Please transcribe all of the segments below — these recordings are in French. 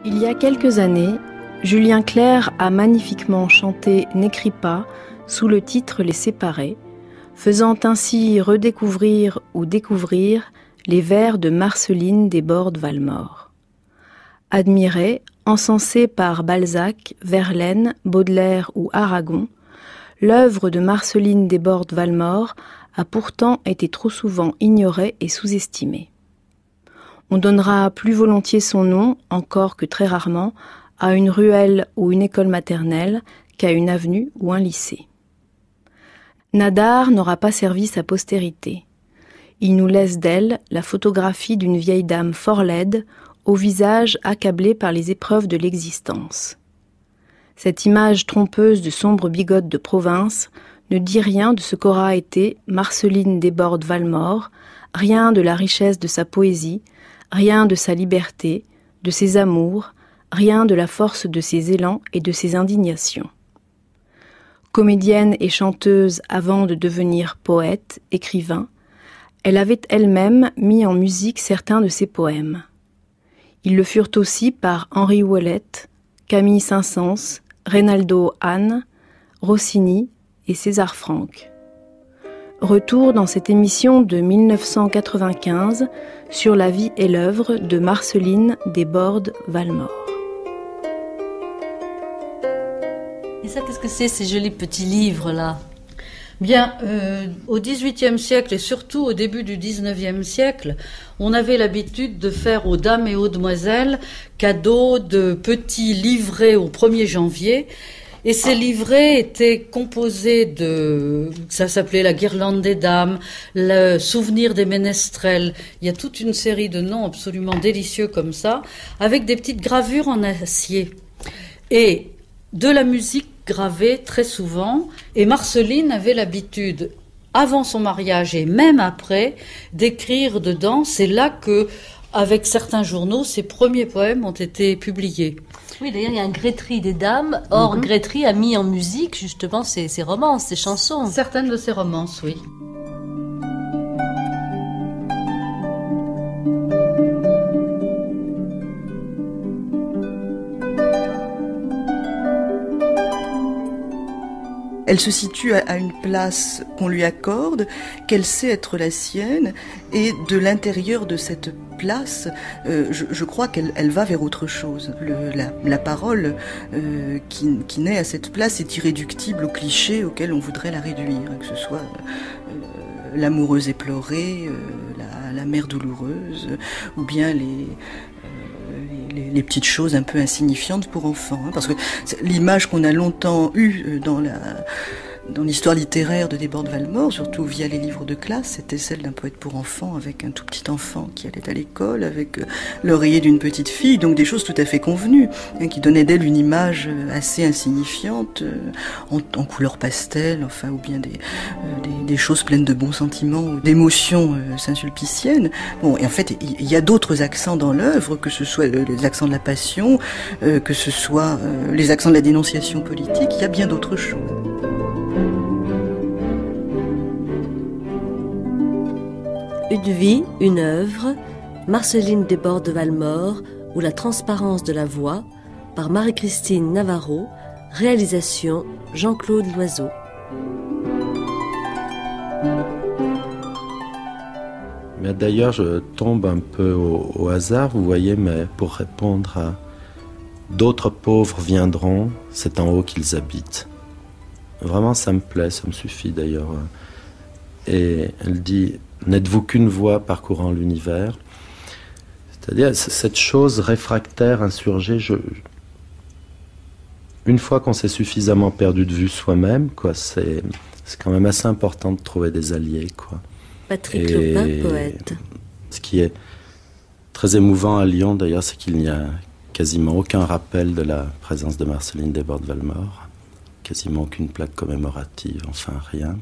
Il y a quelques années, Julien Clerc a magnifiquement chanté « N'écris pas » sous le titre « Les Séparés », faisant ainsi redécouvrir ou découvrir les vers de Marceline Desbordes-Valmore. Admirée, encensée par Balzac, Verlaine, Baudelaire ou Aragon, l'œuvre de Marceline Desbordes-Valmore a pourtant été trop souvent ignorée et sous-estimée. On donnera plus volontiers son nom, encore que très rarement, à une ruelle ou une école maternelle qu'à une avenue ou un lycée. Nadar n'aura pas servi sa postérité. Il nous laisse d'elle la photographie d'une vieille dame fort laide, au visage accablé par les épreuves de l'existence. Cette image trompeuse de sombre bigote de province ne dit rien de ce qu'aura été Marceline Desbordes-Valmore, rien de la richesse de sa poésie, rien de sa liberté, de ses amours, rien de la force de ses élans et de ses indignations. Comédienne et chanteuse avant de devenir poète, écrivain, elle avait elle-même mis en musique certains de ses poèmes. Ils le furent aussi par Henri Ouellette, Camille Saint-Saëns, Reynaldo Hahn, Rossini et César Franck. Retour dans cette émission de 1995 sur la vie et l'œuvre de Marceline Desbordes-Valmore. Et ça, qu'est-ce que c'est, ces jolis petits livres-là ? Bien, au XVIIIe siècle et surtout au début du XIXe siècle, on avait l'habitude de faire aux dames et aux demoiselles cadeau de petits livrets au 1er janvier. Et ces livrets étaient composés de, ça s'appelait la guirlande des dames, le souvenir des ménestrels. Il y a toute une série de noms absolument délicieux comme ça, avec des petites gravures en acier. Et de la musique gravée très souvent. Et Marceline avait l'habitude, avant son mariage et même après, d'écrire dedans. C'est là que, avec certains journaux, ses premiers poèmes ont été publiés. Oui, d'ailleurs, il y a un Grétry des dames. Or, Grétry a mis en musique, justement, ses romances, ses chansons. Certaines de ses romances, oui. Elle se situe à une place qu'on lui accorde, qu'elle sait être la sienne, et de l'intérieur de cette place, je crois qu'elle va vers autre chose. La parole qui naît à cette place est irréductible aux clichés auxquels on voudrait la réduire, que ce soit l'amoureuse éplorée, la mère douloureuse, ou bien les petites choses un peu insignifiantes pour enfants, hein, parce que l'image qu'on a longtemps eue dans l'histoire littéraire de Desbordes-Valmore, surtout via les livres de classe, c'était celle d'un poète pour enfants, avec un tout petit enfant qui allait à l'école, avec l'oreiller d'une petite fille, donc des choses tout à fait convenues, hein, qui donnaient d'elle une image assez insignifiante, en couleur pastel, enfin, ou bien des choses pleines de bons sentiments, ou d'émotions saint-sulpiciennes. Bon, et en fait, il y a d'autres accents dans l'œuvre, que ce soit les accents de la passion, que ce soit les accents de la dénonciation politique, il y a bien d'autres choses. Une vie, une œuvre, Marceline Desbordes-Valmore ou La transparence de la voix, par Marie-Christine Navarro, réalisation Jean-Claude Loiseau. Mais d'ailleurs, je tombe un peu au hasard, vous voyez, mais pour répondre à « D'autres pauvres viendront, c'est en haut qu'ils habitent ». Vraiment, ça me plaît, ça me suffit d'ailleurs. Et elle dit « N'êtes-vous qu'une voix parcourant l'univers ?» C'est-à-dire, cette chose réfractaire, insurgée, une fois qu'on s'est suffisamment perdu de vue soi-même, quoi, c'est quand même assez important de trouver des alliés, quoi. Patrick Lopin, poète. Ce qui est très émouvant à Lyon, d'ailleurs, c'est qu'il n'y a quasiment aucun rappel de la présence de Marceline Desbordes-Valmore, quasiment aucune plaque commémorative, enfin rien.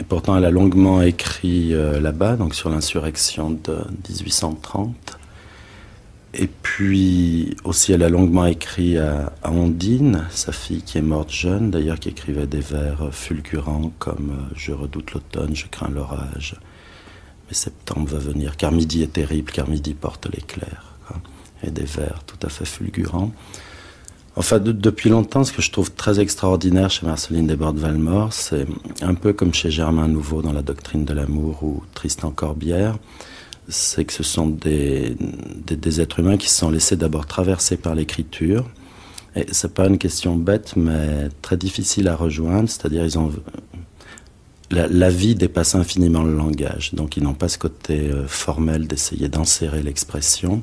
Et pourtant, elle a longuement écrit là-bas, donc sur l'insurrection de 1830. Et puis aussi, elle a longuement écrit à Ondine, sa fille qui est morte jeune, d'ailleurs, qui écrivait des vers fulgurants comme « Je redoute l'automne, je crains l'orage, mais septembre va venir, car midi est terrible, car midi porte l'éclair ». et des vers tout à fait fulgurants. Enfin, depuis longtemps, ce que je trouve très extraordinaire chez Marceline Desbordes-Valmore, c'est un peu comme chez Germain Nouveau dans La doctrine de l'amour ou Tristan Corbière, c'est que ce sont des êtres humains qui se sont laissés d'abord traverser par l'écriture. Et c'est pas une question bête, mais très difficile à rejoindre, c'est-à-dire ils ont... La vie dépasse infiniment le langage, donc ils n'ont pas ce côté formel d'essayer d'enserrer l'expression.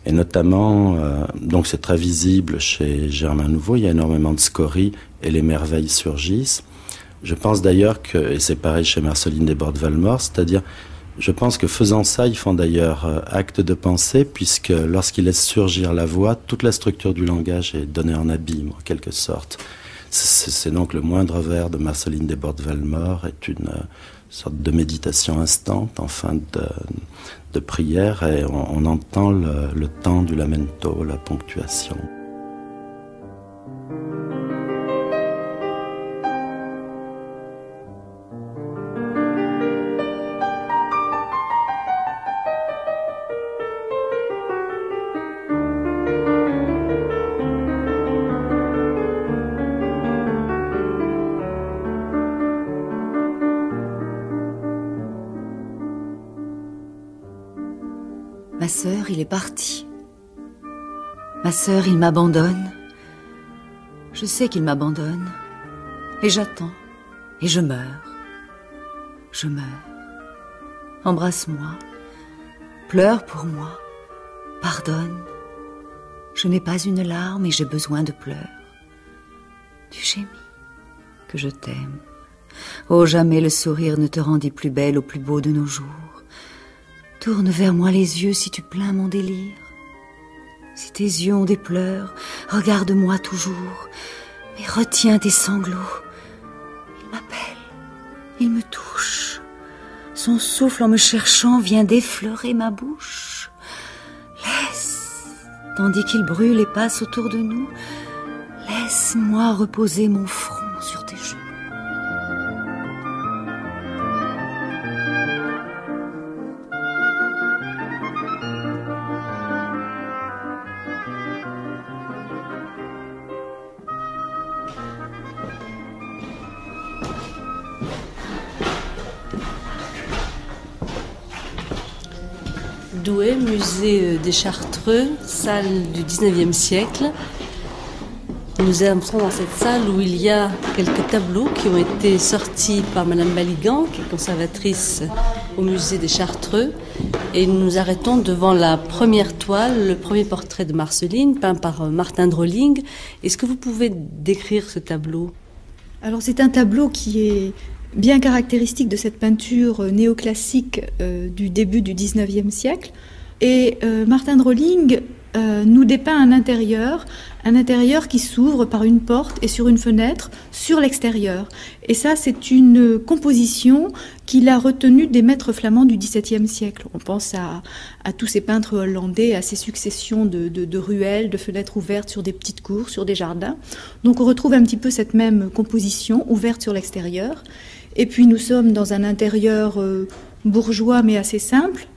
Et notamment, donc c'est très visible chez Germain Nouveau, il y a énormément de scories et les merveilles surgissent. Je pense d'ailleurs que, et c'est pareil chez Marceline Desbordes-Valmore, c'est-à-dire, je pense que faisant ça, ils font d'ailleurs acte de pensée, puisque lorsqu'ils laissent surgir la voix, toute la structure du langage est donnée en abîme, en quelque sorte. C'est donc le moindre vers de Marceline Desbordes-Valmore est une sorte de méditation instante, enfin de prière, et on entend le temps du lamento, la ponctuation. Ma sœur, il est parti. Ma sœur, il m'abandonne. Je sais qu'il m'abandonne. Et j'attends. Et je meurs. Je meurs. Embrasse-moi. Pleure pour moi. Pardonne. Je n'ai pas une larme et j'ai besoin de pleurs. Tu gémis. Que je t'aime. Oh, jamais le sourire ne te rendit plus belle au plus beau de nos jours. Tourne vers moi les yeux si tu plains mon délire. Si tes yeux ont des pleurs, regarde-moi toujours, mais retiens tes sanglots. Il m'appelle, il me touche. Son souffle en me cherchant vient d'effleurer ma bouche. Laisse, tandis qu'il brûle et passe autour de nous, laisse-moi reposer mon front sur tes genoux. Douai, musée des Chartreux, salle du 19e siècle. Nous entrons dans cette salle où il y a quelques tableaux qui ont été sortis par Madame Baligan, qui est conservatrice au musée des Chartreux. Et nous nous arrêtons devant la première toile, le premier portrait de Marceline, peint par Martin Drolling. Est-ce que vous pouvez décrire ce tableau ? Alors c'est un tableau qui est bien caractéristique de cette peinture néoclassique du début du 19e siècle. Et Martin Drolling nous dépeint un intérieur qui s'ouvre par une porte et sur une fenêtre sur l'extérieur. Et ça, c'est une composition qu'il a retenue des maîtres flamands du XVIIe siècle. On pense à tous ces peintres hollandais, à ces successions de ruelles, de fenêtres ouvertes sur des petites cours, sur des jardins. Donc on retrouve un petit peu cette même composition ouverte sur l'extérieur. Et puis nous sommes dans un intérieur bourgeois mais assez simple.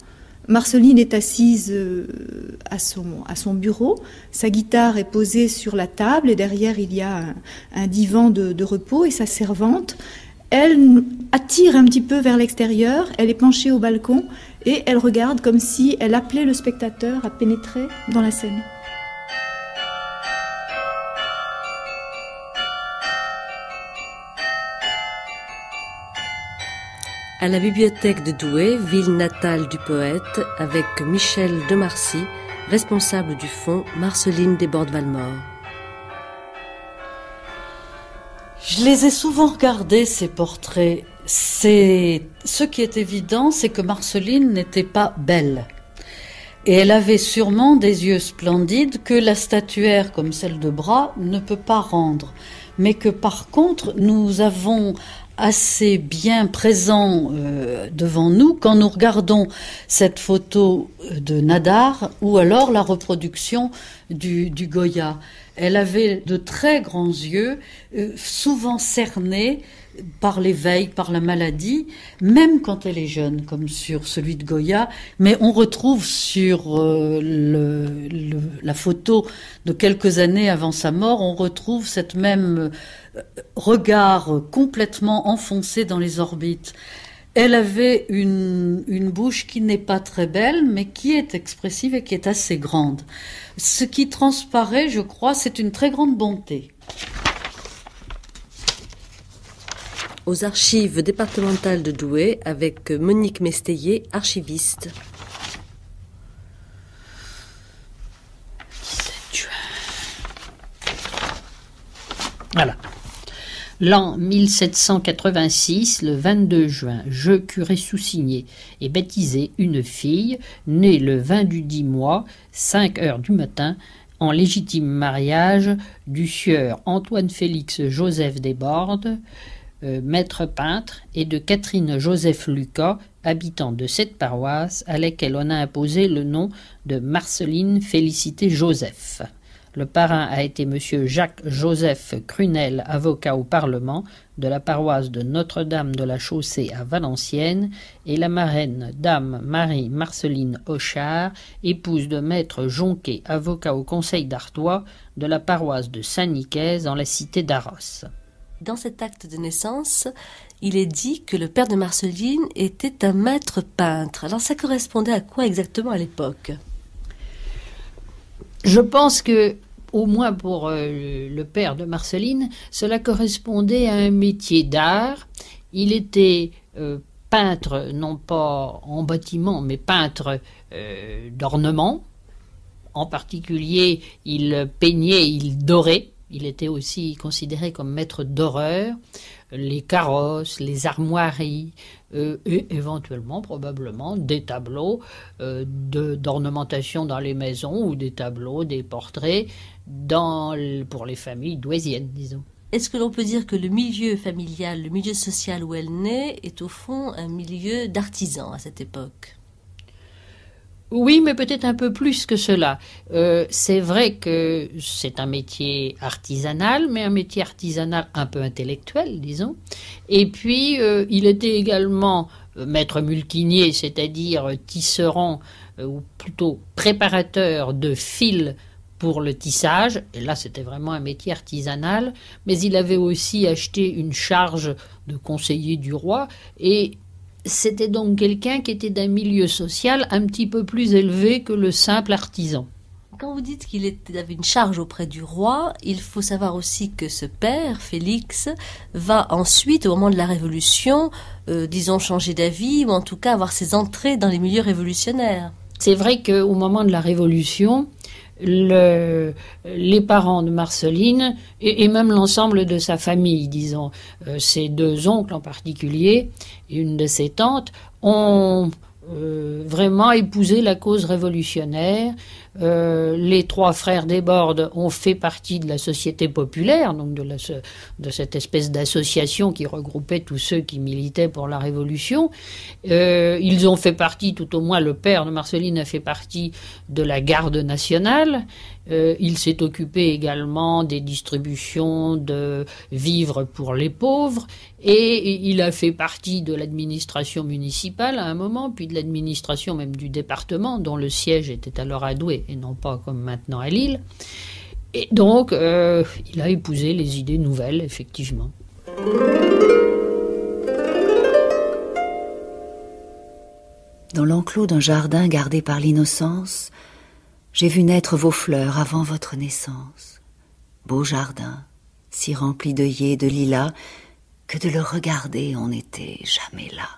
Marceline est assise à son bureau, sa guitare est posée sur la table et derrière il y a un divan de repos et sa servante, elle attire un petit peu vers l'extérieur, elle est penchée au balcon et elle regarde comme si elle appelait le spectateur à pénétrer dans la scène. À la bibliothèque de Douai, ville natale du poète, avec Michel Demarcy, responsable du fonds Marceline Desbordes-Valmore. Je les ai souvent regardés, ces portraits. Ce qui est évident, c'est que Marceline n'était pas belle. Et elle avait sûrement des yeux splendides que la statuaire, comme celle de Bras, ne peut pas rendre. Mais que par contre, nous avons assez bien présent devant nous quand nous regardons cette photo de Nadar ou alors la reproduction du Goya. Elle avait de très grands yeux, souvent cernés, par l'éveil, par la maladie, même quand elle est jeune, comme sur celui de Goya, mais on retrouve sur la photo de quelques années avant sa mort, on retrouve cette même regard complètement enfoncé dans les orbites. Elle avait une bouche qui n'est pas très belle, mais qui est expressive et qui est assez grande. Ce qui transparaît, je crois, c'est une très grande bonté. Aux archives départementales de Douai avec Monique Mesteyer, archiviste. 17 juin. Voilà. L'an 1786, le 22 juin, je, curé Soussigné, ai baptisé une fille, née le 20 du 10 mois, 5 heures du matin, en légitime mariage du sieur Antoine-Félix Joseph Desbordes, maître peintre, et de Catherine Joseph Lucas, habitant de cette paroisse, à laquelle on a imposé le nom de Marceline Félicité Joseph. Le parrain a été monsieur Jacques-Joseph Crunel, avocat au Parlement, de la paroisse de Notre-Dame de la Chaussée à Valenciennes, et la marraine dame Marie-Marceline Auchard, épouse de maître Jonquet, avocat au Conseil d'Artois, de la paroisse de Saint-Nicaise, dans la cité d'Arros. Dans cet acte de naissance, il est dit que le père de Marceline était un maître peintre. Alors ça correspondait à quoi exactement à l'époque ? Je pense que, au moins pour le père de Marceline, cela correspondait à un métier d'art. Il était peintre, non pas en bâtiment, mais peintre d'ornement. En particulier, il peignait, il dorait. Il était aussi considéré comme maître doreur, les carrosses, les armoiries, et éventuellement, probablement, des tableaux d'ornementation dans les maisons ou des tableaux, des portraits pour les familles douaisiennes, disons. Est-ce que l'on peut dire que le milieu familial, le milieu social où elle naît, est au fond un milieu d'artisans à cette époque ? Oui, mais peut-être un peu plus que cela. C'est vrai que c'est un métier artisanal, mais un métier artisanal un peu intellectuel, disons. Et puis, il était également maître multinier, c'est-à-dire tisserand, ou plutôt préparateur de fils pour le tissage. Et là, c'était vraiment un métier artisanal. Mais il avait aussi acheté une charge de conseiller du roi et c'était donc quelqu'un qui était d'un milieu social un petit peu plus élevé que le simple artisan. Quand vous dites qu'il avait une charge auprès du roi, il faut savoir aussi que ce père, Félix, va ensuite, au moment de la Révolution, disons changer d'avis, ou en tout cas avoir ses entrées dans les milieux révolutionnaires. C'est vrai qu'au moment de la Révolution, les parents de Marceline, et même l'ensemble de sa famille, disons, ses deux oncles en particulier, et une de ses tantes, ont vraiment épousé la cause révolutionnaire. Les trois frères Desbordes ont fait partie de la Société populaire, donc de cette espèce d'association qui regroupait tous ceux qui militaient pour la Révolution. Ils ont fait partie, tout au moins le père de Marceline a fait partie de la Garde nationale. Il s'est occupé également des distributions de vivres pour les pauvres et il a fait partie de l'administration municipale à un moment, puis de l'administration même du département dont le siège était alors à Douai et non pas comme maintenant à Lille. Et donc, il a épousé les idées nouvelles, effectivement. Dans l'enclos d'un jardin gardé par l'innocence, j'ai vu naître vos fleurs avant votre naissance. Beau jardin, si rempli d'œillets et de lilas, que de le regarder on n'était jamais là.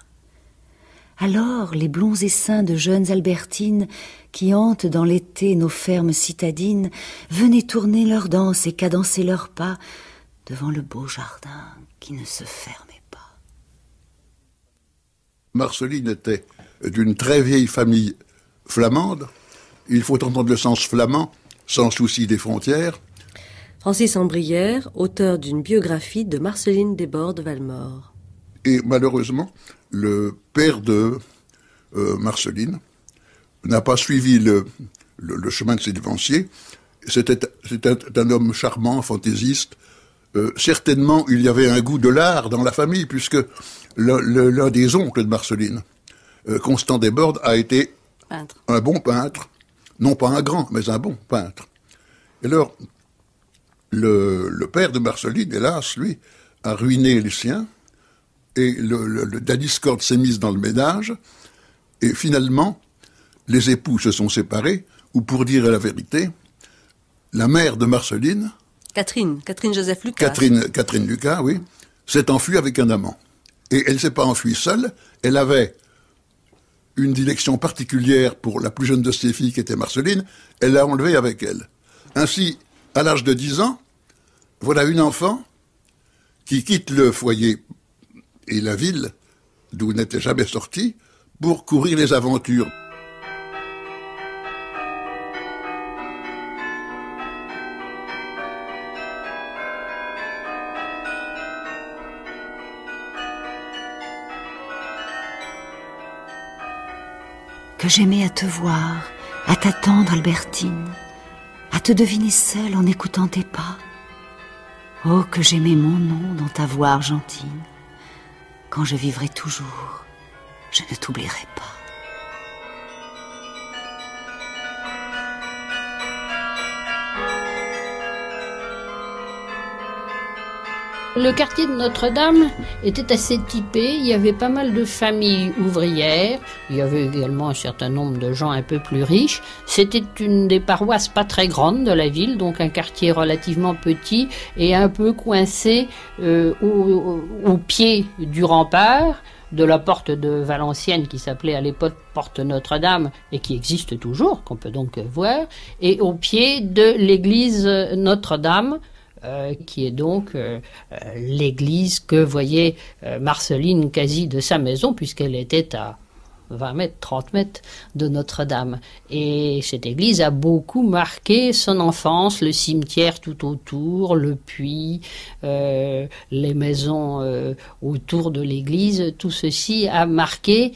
Alors les blonds essaims de jeunes albertines qui hantent dans l'été nos fermes citadines venaient tourner leur danse et cadencer leurs pas devant le beau jardin qui ne se fermait pas. Marceline était d'une très vieille famille flamande. Il faut entendre le sens flamand, sans souci des frontières. Francis Ambrière, auteur d'une biographie de Marceline Desbordes-Valmore. Et malheureusement, le père de Marceline n'a pas suivi le chemin de ses devanciers. C'était un homme charmant, fantaisiste, certainement, il y avait un goût de l'art dans la famille, puisque l'un des oncles de Marceline, Constant Desbordes, a été un bon peintre, non pas un grand, mais un bon peintre. Et alors, le père de Marceline, hélas, lui, a ruiné les siens, et la discorde s'est mise dans le ménage, et finalement, les époux se sont séparés, ou pour dire la vérité, la mère de Marceline, Catherine Joseph Lucas. Catherine Lucas, oui, s'est enfuie avec un amant. Et elle ne s'est pas enfuie seule, elle avait une dilection particulière pour la plus jeune de ses filles qui était Marceline, elle l'a enlevée avec elle. Ainsi, à l'âge de 10 ans, voilà une enfant qui quitte le foyer et la ville, d'où n'était jamais sortie, pour courir les aventures. Que j'aimais à te voir, à t'attendre, Albertine, à te deviner seule en écoutant tes pas. Oh, que j'aimais mon nom dans ta voix argentine. Quand je vivrai toujours, je ne t'oublierai pas. Le quartier de Notre-Dame était assez typé, il y avait pas mal de familles ouvrières, il y avait également un certain nombre de gens un peu plus riches. C'était une des paroisses pas très grandes de la ville, donc un quartier relativement petit et un peu coincé au pied du rempart, de la porte de Valenciennes qui s'appelait à l'époque Porte Notre-Dame et qui existe toujours, qu'on peut donc voir, et au pied de l'église Notre-Dame, qui est donc l'église que voyait Marceline quasi de sa maison, puisqu'elle était à 20 mètres, 30 mètres de Notre-Dame. Et cette église a beaucoup marqué son enfance, le cimetière tout autour, le puits, les maisons autour de l'église, tout ceci a marqué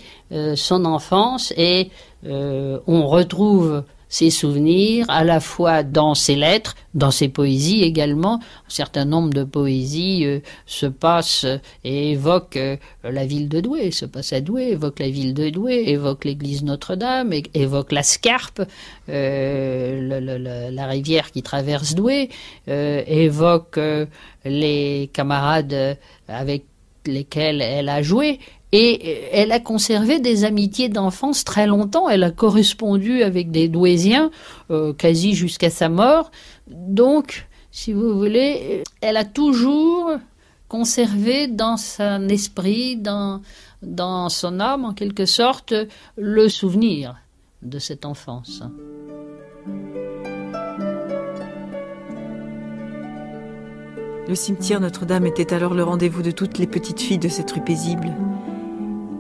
son enfance et on retrouve ses souvenirs, à la fois dans ses lettres, dans ses poésies également. Un certain nombre de poésies se passent et évoquent la ville de Douai, se passe à Douai, évoquent la ville de Douai, évoquent l'église Notre-Dame, évoquent la Scarpe, la rivière qui traverse Douai, évoquent les camarades avec lesquels elle a joué. Et elle a conservé des amitiés d'enfance très longtemps. Elle a correspondu avec des Douaisiens quasi jusqu'à sa mort. Donc, si vous voulez, elle a toujours conservé dans son esprit, dans son âme, en quelque sorte, le souvenir de cette enfance. Le cimetière Notre-Dame était alors le rendez-vous de toutes les petites filles de cette rue paisible.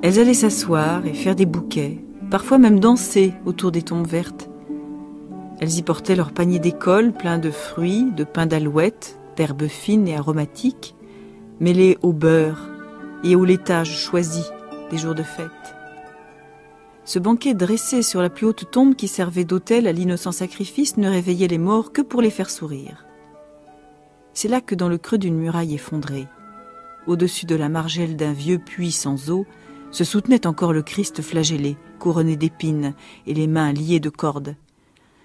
Elles allaient s'asseoir et faire des bouquets, parfois même danser autour des tombes vertes. Elles y portaient leurs paniers d'école pleins de fruits, de pain d'alouette, d'herbes fines et aromatiques, mêlés au beurre et au laitage choisi des jours de fête. Ce banquet dressé sur la plus haute tombe qui servait d'autel à l'innocent sacrifice ne réveillait les morts que pour les faire sourire. C'est là que dans le creux d'une muraille effondrée, au-dessus de la margelle d'un vieux puits sans eau, se soutenait encore le Christ flagellé, couronné d'épines et les mains liées de cordes.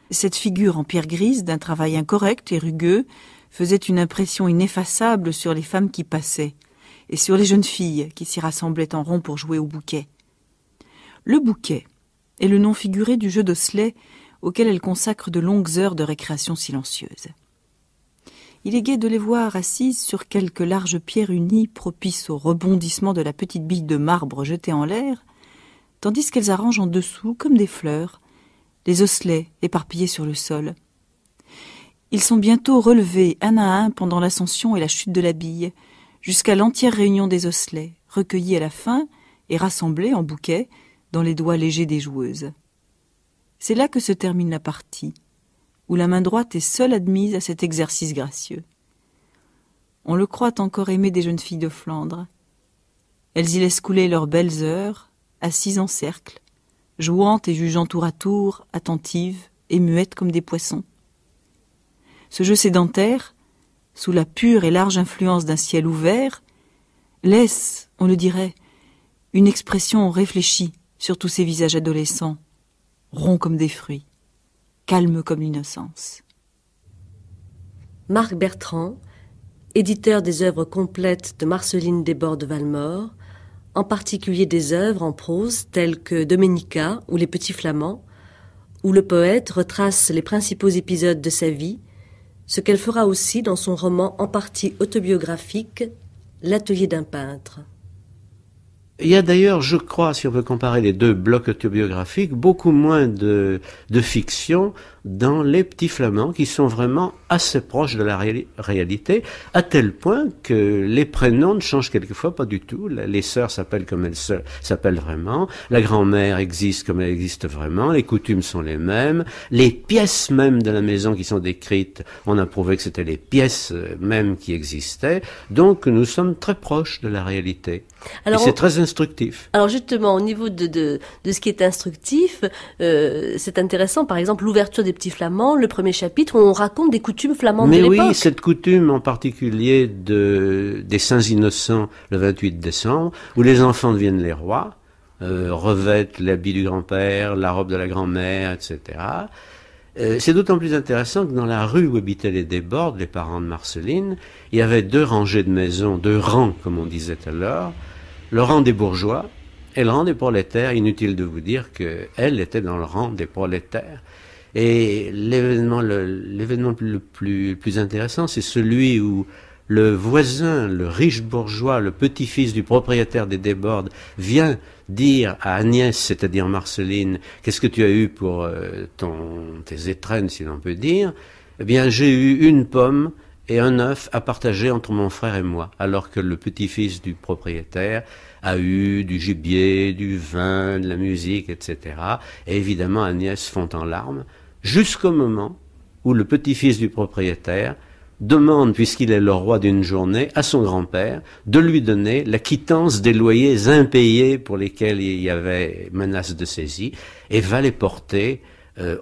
Cette figure en pierre grise, d'un travail incorrect et rugueux, faisait une impression ineffaçable sur les femmes qui passaient et sur les jeunes filles qui s'y rassemblaient en rond pour jouer au bouquet. Le bouquet est le nom figuré du jeu d'osselets auquel elles consacrent de longues heures de récréation silencieuse. Il est gai de les voir assises sur quelques larges pierres unies propices au rebondissement de la petite bille de marbre jetée en l'air, tandis qu'elles arrangent en dessous, comme des fleurs, les osselets éparpillés sur le sol. Ils sont bientôt relevés un à un pendant l'ascension et la chute de la bille, jusqu'à l'entière réunion des osselets, recueillis à la fin et rassemblés en bouquets dans les doigts légers des joueuses. C'est là que se termine la partie, où la main droite est seule admise à cet exercice gracieux. On le croit encore aimé des jeunes filles de Flandre. Elles y laissent couler leurs belles heures, assises en cercle, jouant et jugeant tour à tour, attentives et muettes comme des poissons. Ce jeu sédentaire, sous la pure et large influence d'un ciel ouvert, laisse, on le dirait, une expression réfléchie sur tous ces visages adolescents, ronds comme des fruits, calmes comme l'innocence. Marc Bertrand, éditeur des œuvres complètes de Marceline Desbordes de Valmore, en particulier des œuvres en prose telles que Domenica ou Les Petits Flamands, où le poète retrace les principaux épisodes de sa vie, ce qu'elle fera aussi dans son roman en partie autobiographique, L'atelier d'un peintre. Il y a d'ailleurs, je crois, si on veut comparer les deux blocs autobiographiques, beaucoup moins de fiction dans Les Petits Flamands, qui sont vraiment assez proches de la réalité, à tel point que les prénoms ne changent quelquefois pas du tout. Les sœurs s'appellent comme elles s'appellent vraiment, la grand-mère existe comme elle existe vraiment, les coutumes sont les mêmes, les pièces même de la maison qui sont décrites, on a prouvé que c'était les pièces mêmes qui existaient, donc nous sommes très proches de la réalité. Alors, et c'est très instructif. Alors justement, au niveau de ce qui est instructif, c'est intéressant, par exemple, l'ouverture des Petits Flamands, le premier chapitre, où on raconte des coutumes flamandes de l'époque. Mais oui, cette coutume en particulier des Saints Innocents le 28 décembre, où les enfants deviennent les rois, revêtent l'habit du grand-père, la robe de la grand-mère, etc. C'est d'autant plus intéressant que dans la rue où habitaient les Desbordes, les parents de Marceline, il y avait deux rangées de maisons, deux rangs, comme on disait alors, le rang des bourgeois et le rang des prolétaires. Inutile de vous dire qu'elle était dans le rang des prolétaires. Et l'événement le plus intéressant, c'est celui où le voisin, le riche bourgeois, le petit-fils du propriétaire des Desbordes, vient dire à Agnès, c'est-à-dire Marceline, qu'est-ce que tu as eu pour tes étrennes, si l'on peut dire? Eh bien, j'ai eu une pomme et un œuf à partager entre mon frère et moi, alors que le petit-fils du propriétaire a eu du gibier, du vin, de la musique, etc. Et évidemment, Agnès fond en larmes, jusqu'au moment où le petit-fils du propriétaire demande, puisqu'il est le roi d'une journée, à son grand-père de lui donner la quittance des loyers impayés pour lesquels il y avait menace de saisie, et va les porter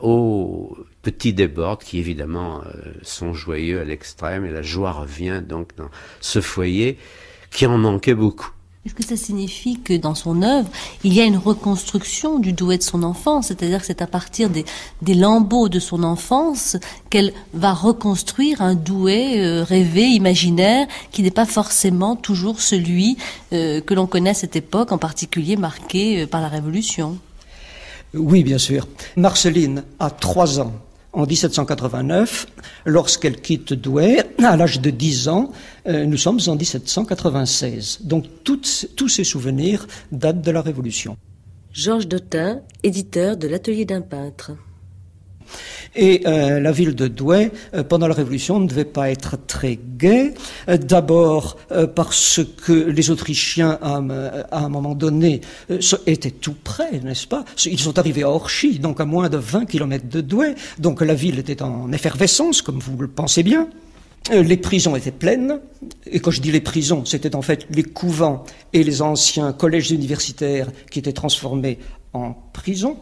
aux petits Desbordes qui évidemment sont joyeux à l'extrême, et la joie revient donc dans ce foyer qui en manquait beaucoup. Est-ce que ça signifie que dans son œuvre, il y a une reconstruction du Douai de son enfance, c'est-à-dire que c'est à partir des lambeaux de son enfance qu'elle va reconstruire un Douai rêvé, imaginaire, qui n'est pas forcément toujours celui que l'on connaît à cette époque, en particulier marqué par la Révolution? Oui, bien sûr. Marceline a 3 ans en 1789, lorsqu'elle quitte Douai, à l'âge de 10 ans, nous sommes en 1796. Donc tous ces souvenirs datent de la Révolution. Georges Dautin, éditeur de l'Atelier d'un peintre. Et la ville de Douai, pendant la Révolution, ne devait pas être très gaie. D'abord parce que les Autrichiens, à un moment donné, étaient tout près, n'est-ce pas? Ils sont arrivés à Orchy, donc à moins de 20 km de Douai. Donc la ville était en effervescence, comme vous le pensez bien. Les prisons étaient pleines, et quand je dis les prisons, c'était en fait les couvents et les anciens collèges universitaires qui étaient transformés en prisons.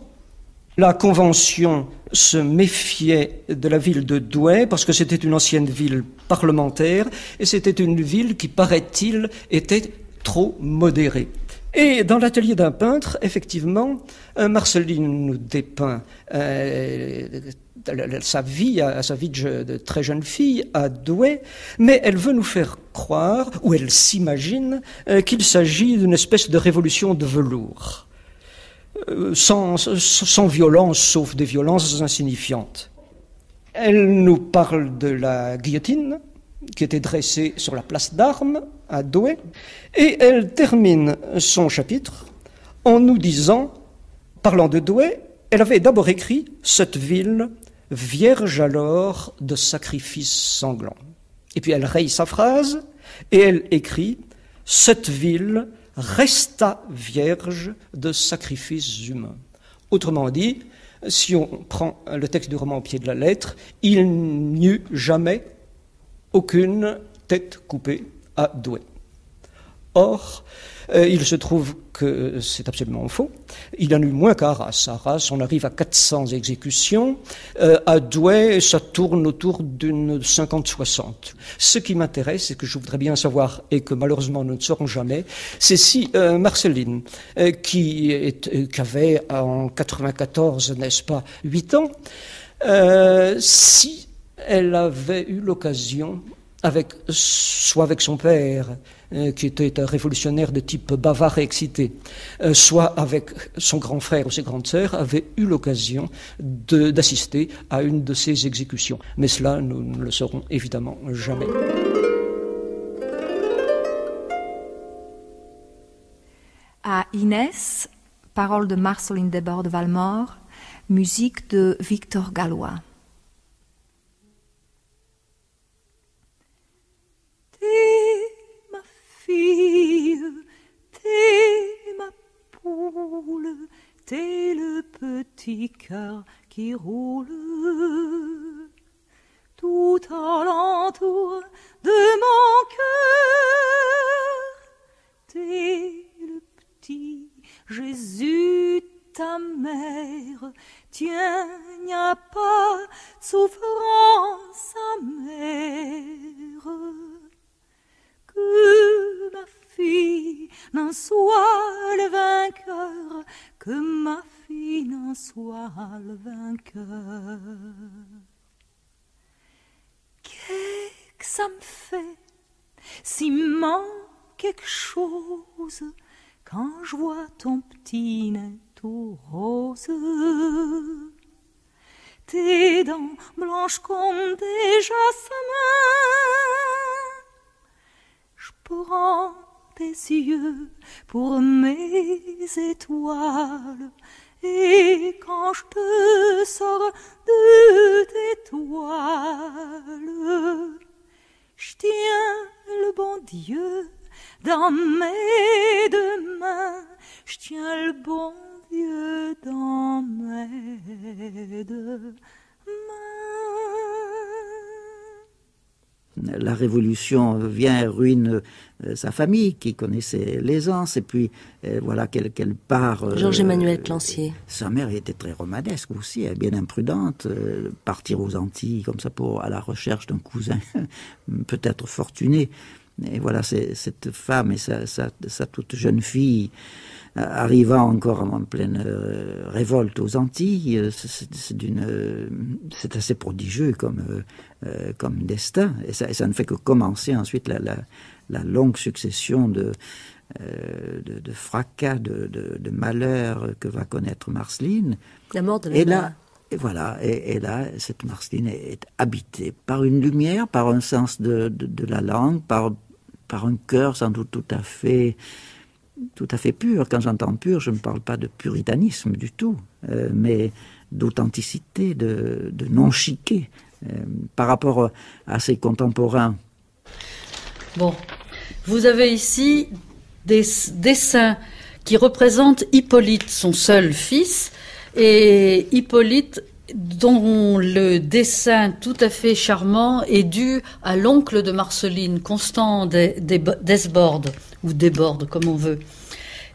La Convention se méfiait de la ville de Douai parce que c'était une ancienne ville parlementaire et c'était une ville qui, paraît-il, était trop modérée. Et dans l'atelier d'un peintre, effectivement, Marceline nous dépeint sa vie de très jeune fille à Douai, mais elle veut nous faire croire, ou elle s'imagine, qu'il s'agit d'une espèce de révolution de velours. Sans violence, sauf des violences insignifiantes. Elle nous parle de la guillotine qui était dressée sur la place d'Armes à Douai, et elle termine son chapitre en nous disant, parlant de Douai, elle avait d'abord écrit « Cette ville, vierge alors de sacrifices sanglants ». Et puis elle raye sa phrase, et elle écrit « Cette ville resta vierge de sacrifices humains ». Autrement dit, si on prend le texte du roman au pied de la lettre, il n'y eut jamais aucune tête coupée à Douai. Or, il se trouve que c'est absolument faux. Il y en a eu moins qu'à Arras. À Arras, on arrive à 400 exécutions. À Douai, ça tourne autour d'une 50-60. Ce qui m'intéresse, et que je voudrais bien savoir, et que malheureusement nous ne saurons jamais, c'est si Marceline, qui avait en 94, n'est-ce pas, 8 ans, si elle avait eu l'occasion, soit avec son père, qui était un révolutionnaire de type bavard et excité, soit avec son grand frère ou ses grandes sœurs, avait eu l'occasion d'assister à une de ces exécutions. Mais cela, nous ne le saurons évidemment jamais. À Inès, paroles de Marceline Desbordes-Valmore, musique de Victor Gallois. T'es ma poule, t'es le petit cœur qui roule tout alentour de mon cœur. T'es le petit Jésus, ta mère. Tiens, n'y a pas de souffrance amère. Que ma fille n'en soit le vainqueur, que ma fille n'en soit le vainqueur. Qu'est-ce que ça me fait s'il manque quelque chose quand je vois ton petit nez tout rose? Tes dents blanches comme des jasmins. Je prends tes yeux pour mes étoiles, et quand je te sors de tes toiles, je tiens le bon Dieu dans mes deux mains, je tiens le bon Dieu dans mes deux mains. La Révolution vient et ruine sa famille qui connaissait l'aisance, et puis voilà qu'elle part. Georges-Emmanuel Clancier. Sa mère était très romanesque aussi, bien imprudente, partir aux Antilles comme ça à la recherche d'un cousin peut-être fortuné. Et voilà, cette femme et sa toute jeune fille arrivant encore en pleine révolte aux Antilles, c'est assez prodigieux comme destin, et ça ne fait que commencer ensuite la longue succession de fracas, de malheurs que va connaître Marceline. La mort de la mère. Là, et voilà, et là, cette Marceline est habitée par une lumière, par un sens de la langue, par un cœur sans doute tout à fait pur. Quand j'entends pur, je ne parle pas de puritanisme du tout, mais d'authenticité, de non-chiquet par rapport à ses contemporains. Bon, vous avez ici des dessins qui représentent Hippolyte, son seul fils, et Hippolyte, dont le dessin tout à fait charmant est dû à l'oncle de Marceline, Constant Desbordes, ou Desbordes, comme on veut.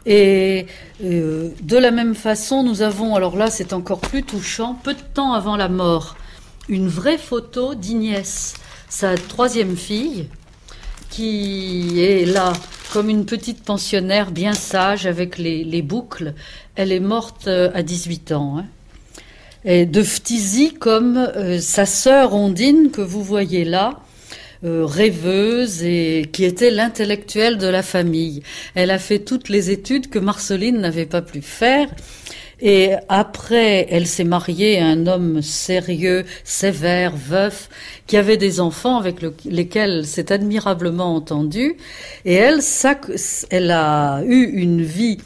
Et de la même façon, nous avons, alors là c'est encore plus touchant, peu de temps avant la mort, une vraie photo d'Ignès, sa troisième fille, qui est là comme une petite pensionnaire bien sage avec les boucles. Elle est morte à 18 ans. Et de phtisie comme sa sœur Ondine que vous voyez là, rêveuse et qui était l'intellectuelle de la famille. Elle a fait toutes les études que Marceline n'avait pas pu faire. Et après, elle s'est mariée à un homme sérieux, sévère, veuf, qui avait des enfants avec lesquels elle s'est admirablement entendue. Et elle a eu une vie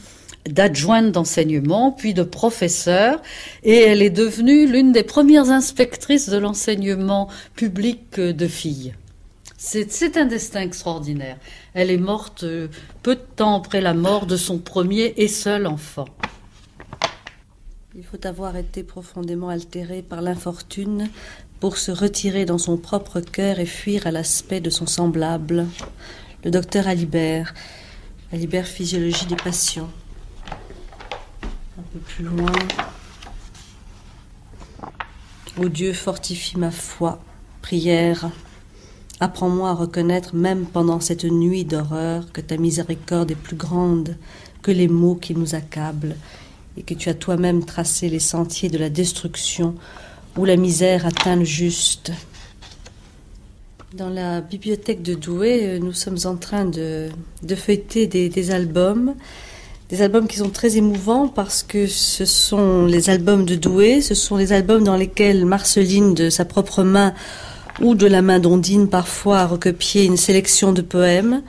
d'adjointe d'enseignement, puis de professeur, et elle est devenue l'une des premières inspectrices de l'enseignement public de filles. C'est un destin extraordinaire. Elle est morte peu de temps après la mort de son premier et seul enfant. Il faut avoir été profondément altéré par l'infortune pour se retirer dans son propre cœur et fuir à l'aspect de son semblable, le docteur Alibert. La libère physiologie des passions. Un peu plus loin. Ô Dieu, fortifie ma foi. Prière. Apprends-moi à reconnaître, même pendant cette nuit d'horreur, que ta miséricorde est plus grande que les maux qui nous accablent, et que tu as toi-même tracé les sentiers de la destruction où la misère atteint le juste. Dans la bibliothèque de Douai, nous sommes en train de feuilleter des albums qui sont très émouvants parce que ce sont les albums de Douai, ce sont les albums dans lesquels Marceline, de sa propre main, ou de la main d'Ondine parfois, a recopié une sélection de poèmes.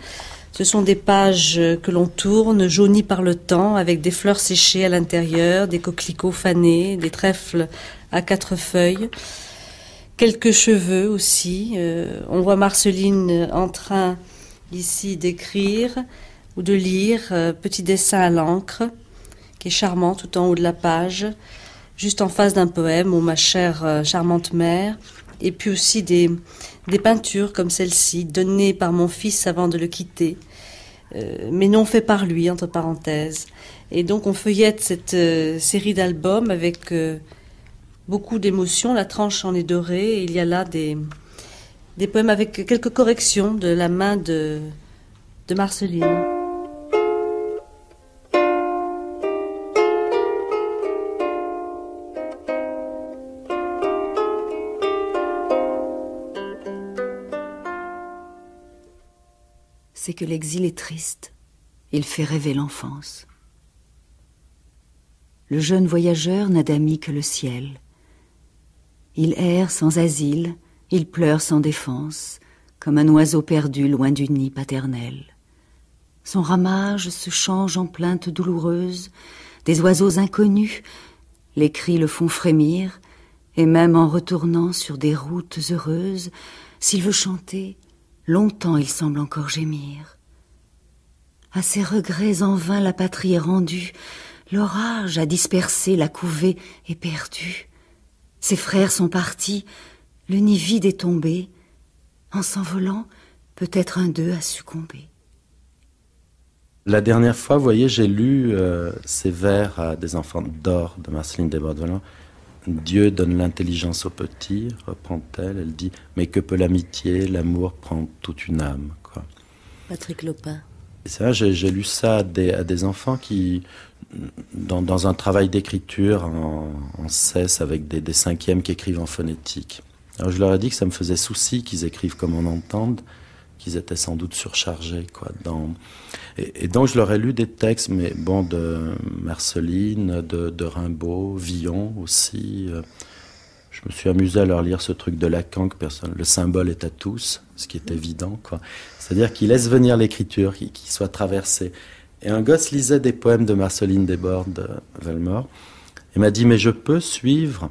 Ce sont des pages que l'on tourne, jaunies par le temps, avec des fleurs séchées à l'intérieur, des coquelicots fanés, des trèfles à 4 feuilles, quelques cheveux aussi. On voit Marceline en train ici d'écrire ou de lire, petit dessin à l'encre, qui est charmant tout en haut de la page, juste en face d'un poème, ô ma chère charmante mère. Et puis aussi des peintures comme celle-ci, données par mon fils avant de le quitter, mais non fait par lui, entre parenthèses. Et donc on feuillette cette série d'albums avec beaucoup d'émotion. La tranche en est dorée, et il y a là des poèmes avec quelques corrections de la main de Marceline. C'est que l'exil est triste. Il fait rêver l'enfance. Le jeune voyageur n'a d'amis que le ciel. Il erre sans asile, il pleure sans défense, comme un oiseau perdu loin du nid paternel. Son ramage se change en plaintes douloureuses, des oiseaux inconnus, les cris le font frémir, et même en retournant sur des routes heureuses, s'il veut chanter, longtemps il semble encore gémir. À ses regrets en vain la patrie est rendue, l'orage a dispersé la couvée éperdue. Ses frères sont partis, le nid vide est tombé, en s'envolant, peut-être un d'eux a succombé. La dernière fois, vous voyez, j'ai lu ces vers à des enfants d'or de Marceline Desbordes-Valmore. Dieu donne l'intelligence aux petits, reprend-elle. Elle dit, mais que peut l'amitié, l'amour prend toute une âme, quoi. Patrick Lopin. C'est vrai, j'ai lu ça à des enfants qui, dans un travail d'écriture en cesse avec des cinquièmes qui écrivent en phonétique. Alors je leur ai dit que ça me faisait souci qu'ils écrivent comme on entende, qu'ils étaient sans doute surchargés, quoi. Et donc je leur ai lu des textes, mais bon, de Marceline, de Rimbaud, Villon aussi. Je me suis amusé à leur lire ce truc de Lacan, que personne, le symbole est à tous, ce qui est évident, quoi. C'est-à-dire qu'il laisse venir l'écriture, qu'il soit traversé. Et un gosse lisait des poèmes de Marceline Desbordes-Valmore. Il m'a dit, mais je peux suivre.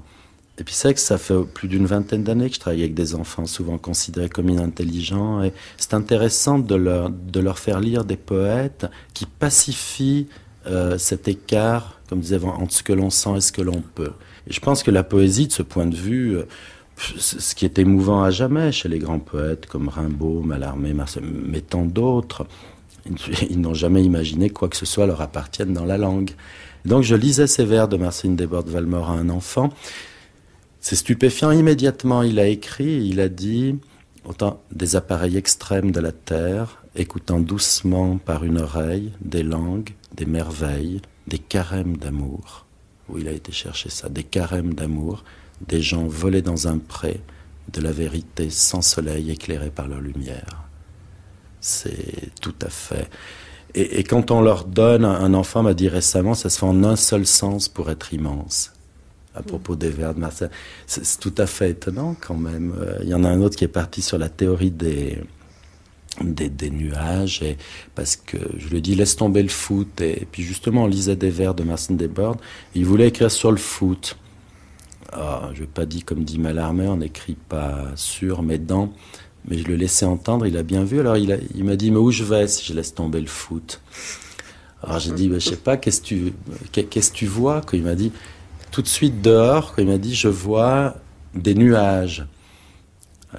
Et puis c'est vrai que ça fait plus d'une vingtaine d'années que je travaille avec des enfants souvent considérés comme inintelligents. Et c'est intéressant de leur faire lire des poètes qui pacifient cet écart, comme disait, entre ce que l'on sent et ce que l'on peut. Et je pense que la poésie, de ce point de vue, ce qui est émouvant à jamais chez les grands poètes comme Rimbaud, Mallarmé, Marcel, mais tant d'autres, ils n'ont jamais imaginé quoi que ce soit leur appartienne dans la langue. Et donc je lisais ces vers de Marceline Desbordes-Valmore à un enfant. C'est stupéfiant. Immédiatement, il a écrit, il a dit, autant des appareils extrêmes de la terre, écoutant doucement par une oreille des langues, des merveilles, des carèmes d'amour. Où il a été chercher ça, des carèmes d'amour, des gens volés dans un pré, de la vérité sans soleil éclairée par leur lumière. C'est tout à fait. Et quand on leur donne, un enfant m'a dit récemment, ça se fait en un seul sens pour être immense. À propos des vers de Marcel. C'est tout à fait étonnant quand même. Il y en a un autre qui est parti sur la théorie des nuages, et parce que je lui ai dit laisse tomber le foot, et puis justement on lisait des vers de Marceline Desbordes, il voulait écrire sur le foot. Je n'ai pas dit comme dit Mallarmé, on n'écrit pas sur mes dents, mais je le laissais entendre, il a bien vu, alors il m'a dit mais où je vais si je laisse tomber le foot? Alors j'ai dit je sais pas, qu'est-ce que tu vois? Il m'a dit tout de suite dehors, il m'a dit je vois des nuages.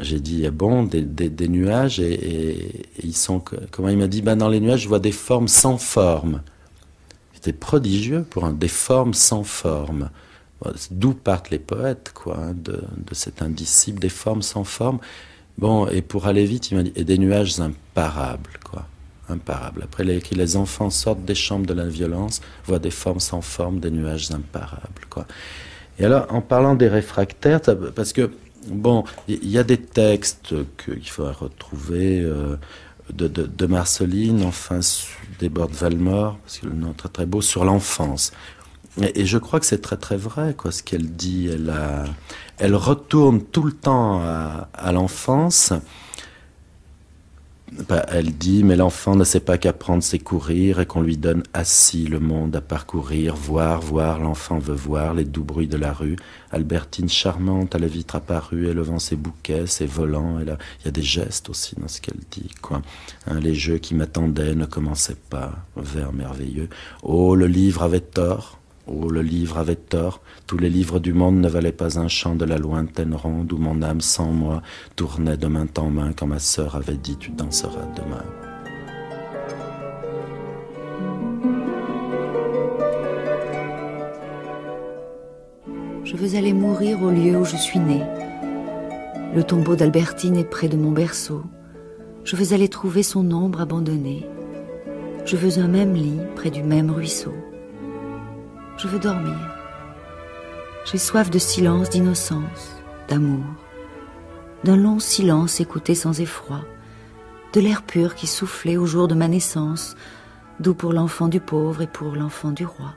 J'ai dit, bon, des nuages, et ils sont... Comment il m'a dit, dans les nuages, je vois des formes sans forme. C'était prodigieux pour des formes sans forme. D'où partent les poètes, quoi, de cet indicible, des formes sans forme. Bon, et pour aller vite, il m'a dit, et des nuages imparables, quoi. Imparables. Après, les enfants sortent des chambres de la violence, voient des formes sans forme, des nuages imparables, quoi. Et alors, en parlant des réfractaires, parce que, bon, il y a des textes qu'il faut retrouver de Marceline, enfin, des bords de Valmore, parce que le nom est très très beau, sur l'enfance. Et je crois que c'est très très vrai, quoi, ce qu'elle dit. Elle retourne tout le temps à l'enfance. Elle dit, mais l'enfant ne sait pas qu'apprendre, c'est courir, et qu'on lui donne assis le monde à parcourir, voir, l'enfant veut voir les doux bruits de la rue. Albertine charmante à la vitre apparue, élevant ses bouquets, ses volants. Et là, il y a des gestes aussi dans ce qu'elle dit, quoi. Hein, les jeux qui m'attendaient ne commençaient pas, vers merveilleux. Oh, le livre avait tort. Oh, le livre avait tort, tous les livres du monde ne valaient pas un chant de la lointaine ronde où mon âme sans moi tournait de main en main quand ma sœur avait dit tu danseras demain. Je veux aller mourir au lieu où je suis née. Le tombeau d'Albertine est près de mon berceau. Je veux aller trouver son ombre abandonnée. Je veux un même lit près du même ruisseau. Je veux dormir. J'ai soif de silence, d'innocence, d'amour, d'un long silence écouté sans effroi, de l'air pur qui soufflait au jour de ma naissance, doux pour l'enfant du pauvre et pour l'enfant du roi.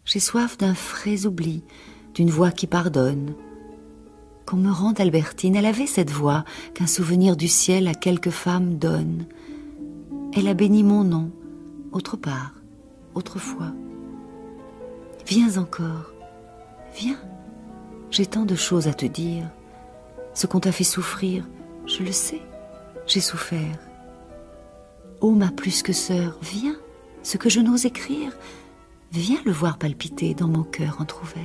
J'ai soif d'un frais oubli, d'une voix qui pardonne. Qu'on me rende Albertine, elle avait cette voix qu'un souvenir du ciel à quelque femme donne. Elle a béni mon nom, autre part, autrefois. Viens encore, viens, j'ai tant de choses à te dire. Ce qu'on t'a fait souffrir, je le sais, j'ai souffert. Ô ma plus que sœur, viens, ce que je n'ose écrire, viens le voir palpiter dans mon cœur entrouvert.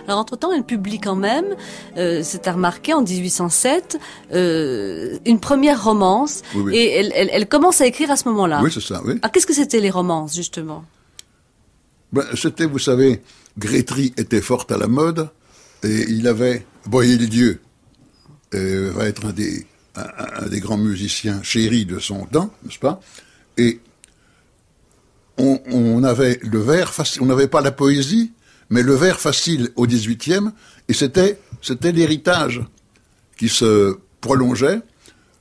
Alors, entre-temps, elle publie quand même, c'est à remarquer, en 1807, une première romance. Oui, oui. Et elle commence à écrire à ce moment-là. Oui, c'est ça, oui. Alors, qu'est-ce que c'était les romances, justement? C'était, vous savez, Grétry était fort à la mode, et il avait, Boyer les dieux, va être un des grands musiciens chéris de son temps, n'est-ce pas? Et on avait le vers facile, on n'avait pas la poésie, mais le vers facile au XVIIIe, et c'était l'héritage qui se prolongeait.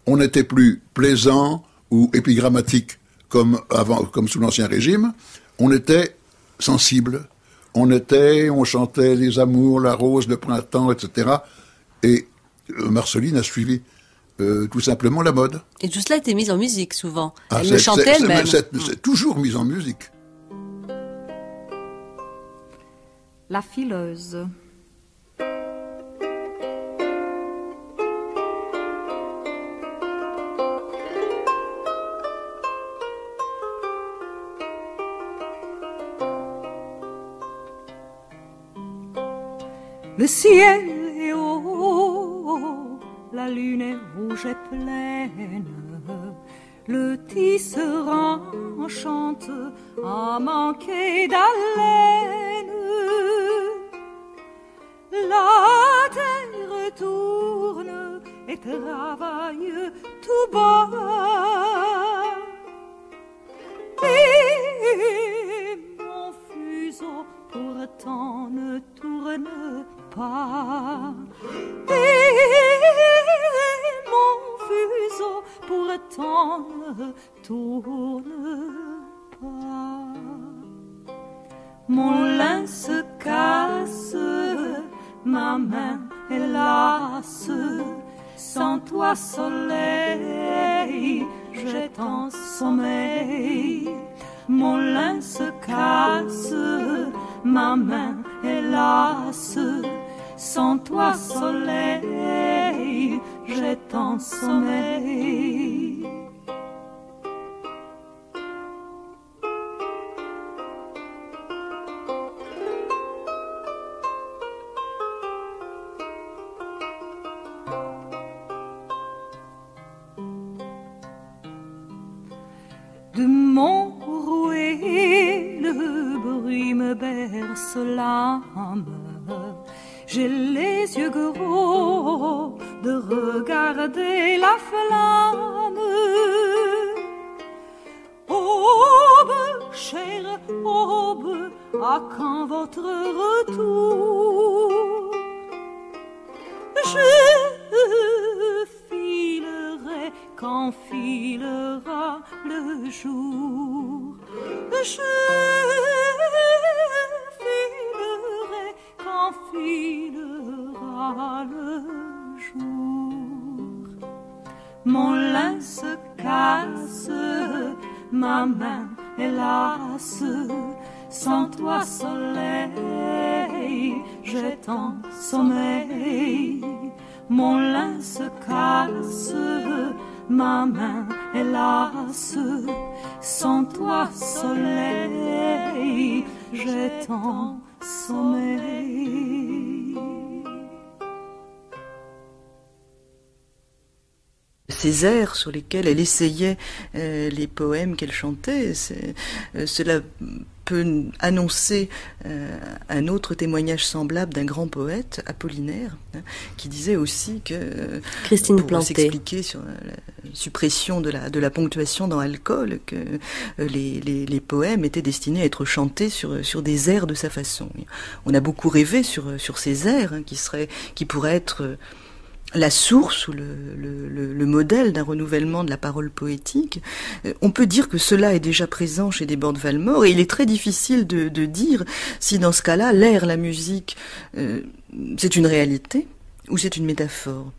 On n'était plus plaisant ou épigrammatique comme avant, comme sous l'Ancien Régime. On était sensible. On chantait les amours, la rose, le printemps, etc. Et Marceline a suivi tout simplement la mode. Et tout cela était mis en musique souvent. Elle le chantait elle-même. C'est toujours mis en musique. La fileuse. Le ciel est haut, la lune est rouge et pleine, le tisserand chante à manquer d'haleine. La terre tourne et travaille tout bas, et mon fuseau pourtant ne tourne pas, et mon fuseau pourtant ne tourne pas. Mon lin se casse, ma main est lasse, sans toi soleil, j'ai tant sommeil. Mon lin se casse, ma main est lasse, sans toi soleil, j'ai tant sommeil. l'âme. J'ai les yeux gros de regarder la flamme. Aube, chère aube, à quand votre retour? Je filerai quand filera le jour. Je filerai quand filera le jour. Mon lin se casse, ma main est lasse. Sans toi soleil, j'ai tant sommeil. Mon lin se casse, ma main est lasse. Sans toi soleil, j'ai tant sommeil. Ces airs sur lesquels elle essayait les poèmes qu'elle chantait, cela peut annoncer un autre témoignage semblable d'un grand poète, Apollinaire, qui disait aussi que, Christine pour Planté, s'expliquer sur la suppression de la ponctuation dans Alcool, que les poèmes étaient destinés à être chantés sur des airs de sa façon. On a beaucoup rêvé sur ces airs qui pourraient être la source ou le modèle d'un renouvellement de la parole poétique. On peut dire que cela est déjà présent chez Desbordes-Valmore, et il est très difficile de dire si dans ce cas-là, l'air, la musique, c'est une réalité ou c'est une métaphore.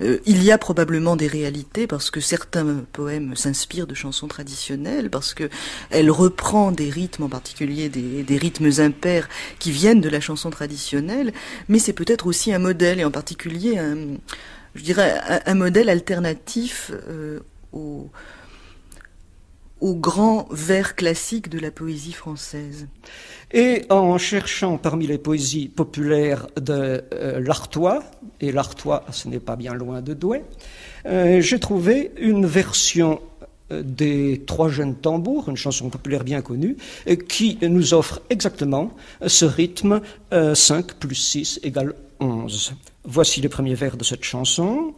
Il y a probablement des réalités parce que certains poèmes s'inspirent de chansons traditionnelles, parce que elle reprend des rythmes, en particulier des rythmes impairs qui viennent de la chanson traditionnelle, mais c'est peut-être aussi un modèle, et en particulier un modèle alternatif au grand vers classique de la poésie française. Et en cherchant parmi les poésies populaires de l'Artois, et l'Artois ce n'est pas bien loin de Douai, j'ai trouvé une version des Trois jeunes tambours, une chanson populaire bien connue, qui nous offre exactement ce rythme 5 plus 6 égale 11. Voici les premiers vers de cette chanson.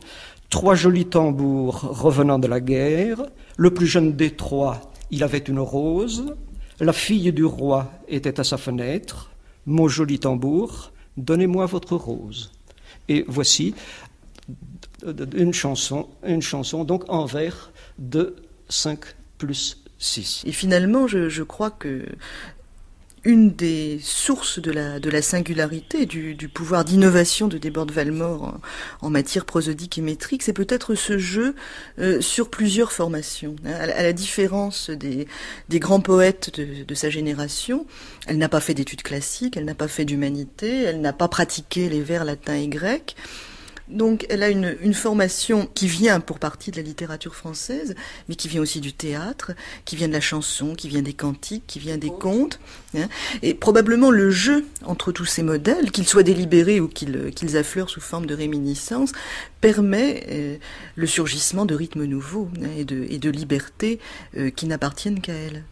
Trois jolis tambours revenant de la guerre, le plus jeune des trois, il avait une rose, la fille du roi était à sa fenêtre, mon joli tambour, donnez-moi votre rose. Et voici une chanson donc en vers de 5 plus 6. Et finalement, je crois que une des sources de la singularité, du pouvoir d'innovation de Desbordes-Valmore en matière prosodique et métrique, c'est peut-être ce jeu sur plusieurs formations. À la différence des grands poètes de sa génération, elle n'a pas fait d'études classiques, elle n'a pas fait d'humanité, elle n'a pas pratiqué les vers latins et grecs. Donc elle a une formation qui vient pour partie de la littérature française, mais qui vient aussi du théâtre, qui vient de la chanson, qui vient des cantiques, qui vient des contes. Et probablement le jeu entre tous ces modèles, qu'ils soient délibérés ou qu'ils affleurent sous forme de réminiscence, permet le surgissement de rythmes nouveaux et de libertés qui n'appartiennent qu'à elle.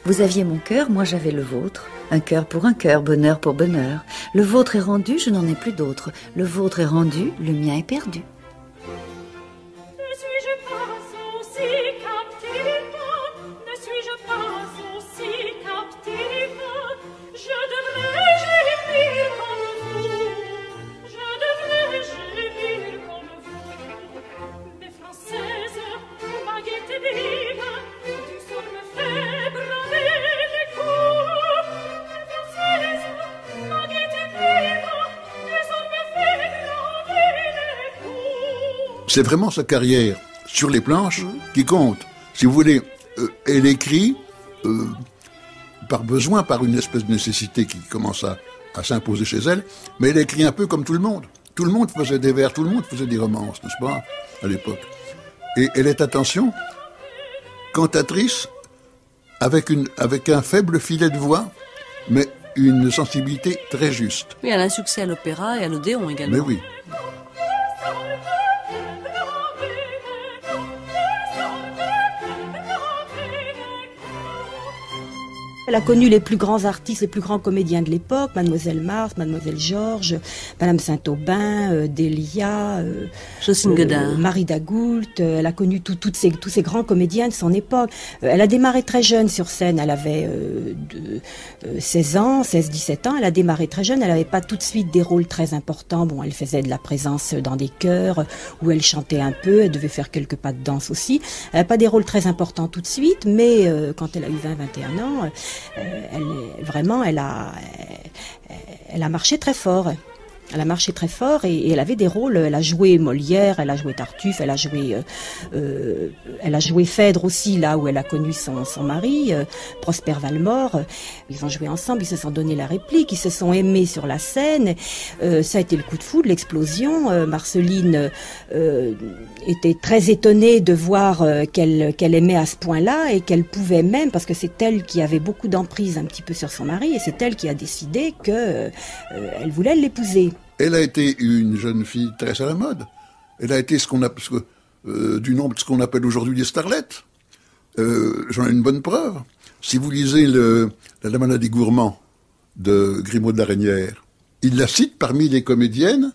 Vous aviez mon cœur, moi j'avais le vôtre. Un cœur pour un cœur, bonheur pour bonheur. Le vôtre est rendu, je n'en ai plus d'autre. Le vôtre est rendu, le mien est perdu. Ne suis-je pas aussi captive? Ne suis-je pas aussi captive? Je devrais gémir comme vous. Je devrais gémir comme vous. Mais française, ma gaieté vive, du sort me fait braver les coups. C'est vraiment sa carrière sur les planches qui compte. Si vous voulez, elle écrit par besoin, par une espèce de nécessité qui commence à s'imposer chez elle, mais elle écrit un peu comme tout le monde. Tout le monde faisait des vers, tout le monde faisait des romances, n'est-ce pas, à l'époque. Et elle est, attention, cantatrice avec un faible filet de voix, mais une sensibilité très juste. Oui, elle a un succès à l'opéra et à l'Odéon également. Mais oui. Elle a connu les plus grands artistes, les plus grands comédiens de l'époque, Mademoiselle Mars, Mademoiselle Georges, Madame Saint-Aubin, Delia, Jocelyne Godard, Marie Dagoult. Elle a connu tous ces grands comédiens de son époque. Elle a démarré très jeune sur scène. Elle avait 16-17 ans. Elle a démarré très jeune. Elle n'avait pas tout de suite des rôles très importants. Bon, elle faisait de la présence dans des chœurs où elle chantait un peu. Elle devait faire quelques pas de danse aussi. Elle n'a pas des rôles très importants tout de suite, mais quand elle a eu 20-21 ans, elle a marché très fort. Elle a marché très fort et elle avait des rôles. Elle a joué Molière, elle a joué Tartuffe, elle a joué Phèdre aussi, là où elle a connu son mari, Prosper Valmore. Ils ont joué ensemble, ils se sont donné la réplique, ils se sont aimés sur la scène. Ça a été le coup de foudre, l'explosion. Marceline était très étonnée de voir qu'elle aimait à ce point-là et qu'elle pouvait même, parce que c'est elle qui avait beaucoup d'emprise un petit peu sur son mari, et c'est elle qui a décidé que elle voulait l'épouser. Elle a été une jeune fille très à la mode. Elle a été du nombre de ce qu'on appelle aujourd'hui des starlettes. J'en ai une bonne preuve. Si vous lisez La Dame des gourmands de Grimaud de la Reynière, il la cite parmi les comédiennes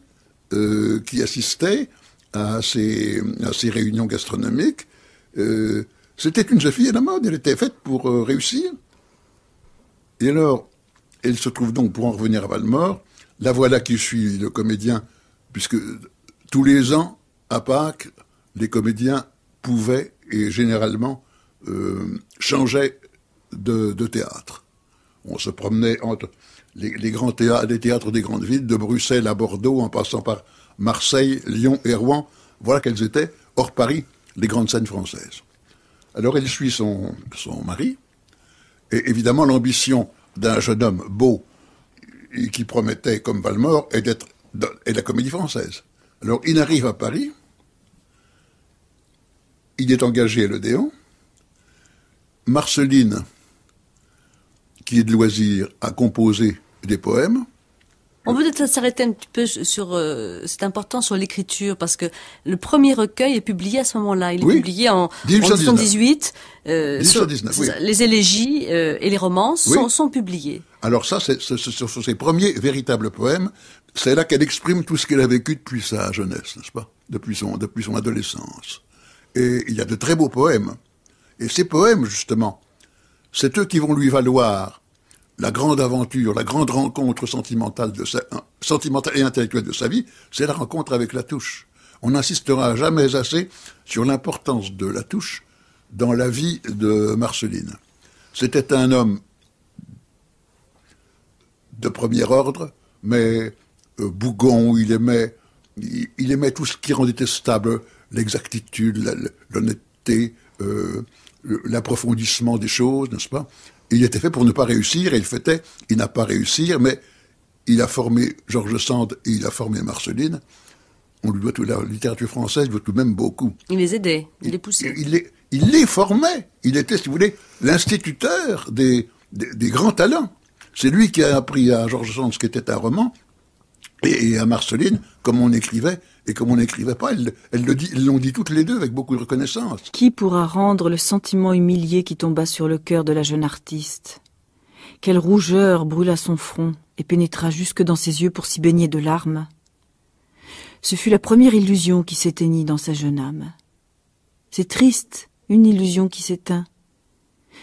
qui assistaient à ces réunions gastronomiques. C'était une jeune fille à la mode, elle était faite pour réussir. Et alors, elle se trouve donc, pour en revenir à Valmore, la voilà qui suit le comédien, puisque tous les ans, à Pâques, les comédiens pouvaient, et généralement, changeaient de théâtre. On se promenait entre les grands théâtres, les théâtres des grandes villes, de Bruxelles à Bordeaux, en passant par Marseille, Lyon et Rouen. Voilà quelles étaient, hors Paris, les grandes scènes françaises. Alors elle suit son mari, et évidemment l'ambition d'un jeune homme beau, et qui promettait, comme Valmore, est d'être la comédie française. Alors, il arrive à Paris, il est engagé à l'Odéon. Marceline, qui est de loisir, a composé des poèmes. On peut peut-être s'arrêter un petit peu sur, c'est important, sur l'écriture, parce que le premier recueil est publié à ce moment-là. Il est publié en 1818. 1819, oui. Les élégies et les romances sont publiés. Alors ça, c'est sur ses premiers véritables poèmes. C'est là qu'elle exprime tout ce qu'elle a vécu depuis sa jeunesse, n'est-ce pas? Depuis son adolescence. Et il y a de très beaux poèmes. Et ces poèmes, justement, c'est eux qui vont lui valoir la grande aventure, la grande rencontre sentimentale et intellectuelle de sa vie, c'est la rencontre avec Latouche. On n'insistera jamais assez sur l'importance de Latouche dans la vie de Marceline. C'était un homme de premier ordre, mais bougon, il aimait tout ce qui rendait stable, l'exactitude, l'honnêteté, l'approfondissement des choses, n'est-ce pas? Il était fait pour ne pas réussir, et il n'a pas réussi, mais il a formé Georges Sand et il a formé Marceline. On lui doit toute la littérature française, doit tout de même beaucoup. Il les aidait, il les poussait. Il les formait. Il était, si vous voulez, l'instituteur des grands talents. C'est lui qui a appris à Georges Sand ce qu'était un roman, et à Marceline, comment on écrivait et comment on n'écrivait pas. Ils l'ont dit toutes les deux avec beaucoup de reconnaissance. Qui pourra rendre le sentiment humilié qui tomba sur le cœur de la jeune artiste? Quelle rougeur brûla son front et pénétra jusque dans ses yeux pour s'y baigner de larmes? Ce fut la première illusion qui s'éteignit dans sa jeune âme. C'est triste, une illusion qui s'éteint.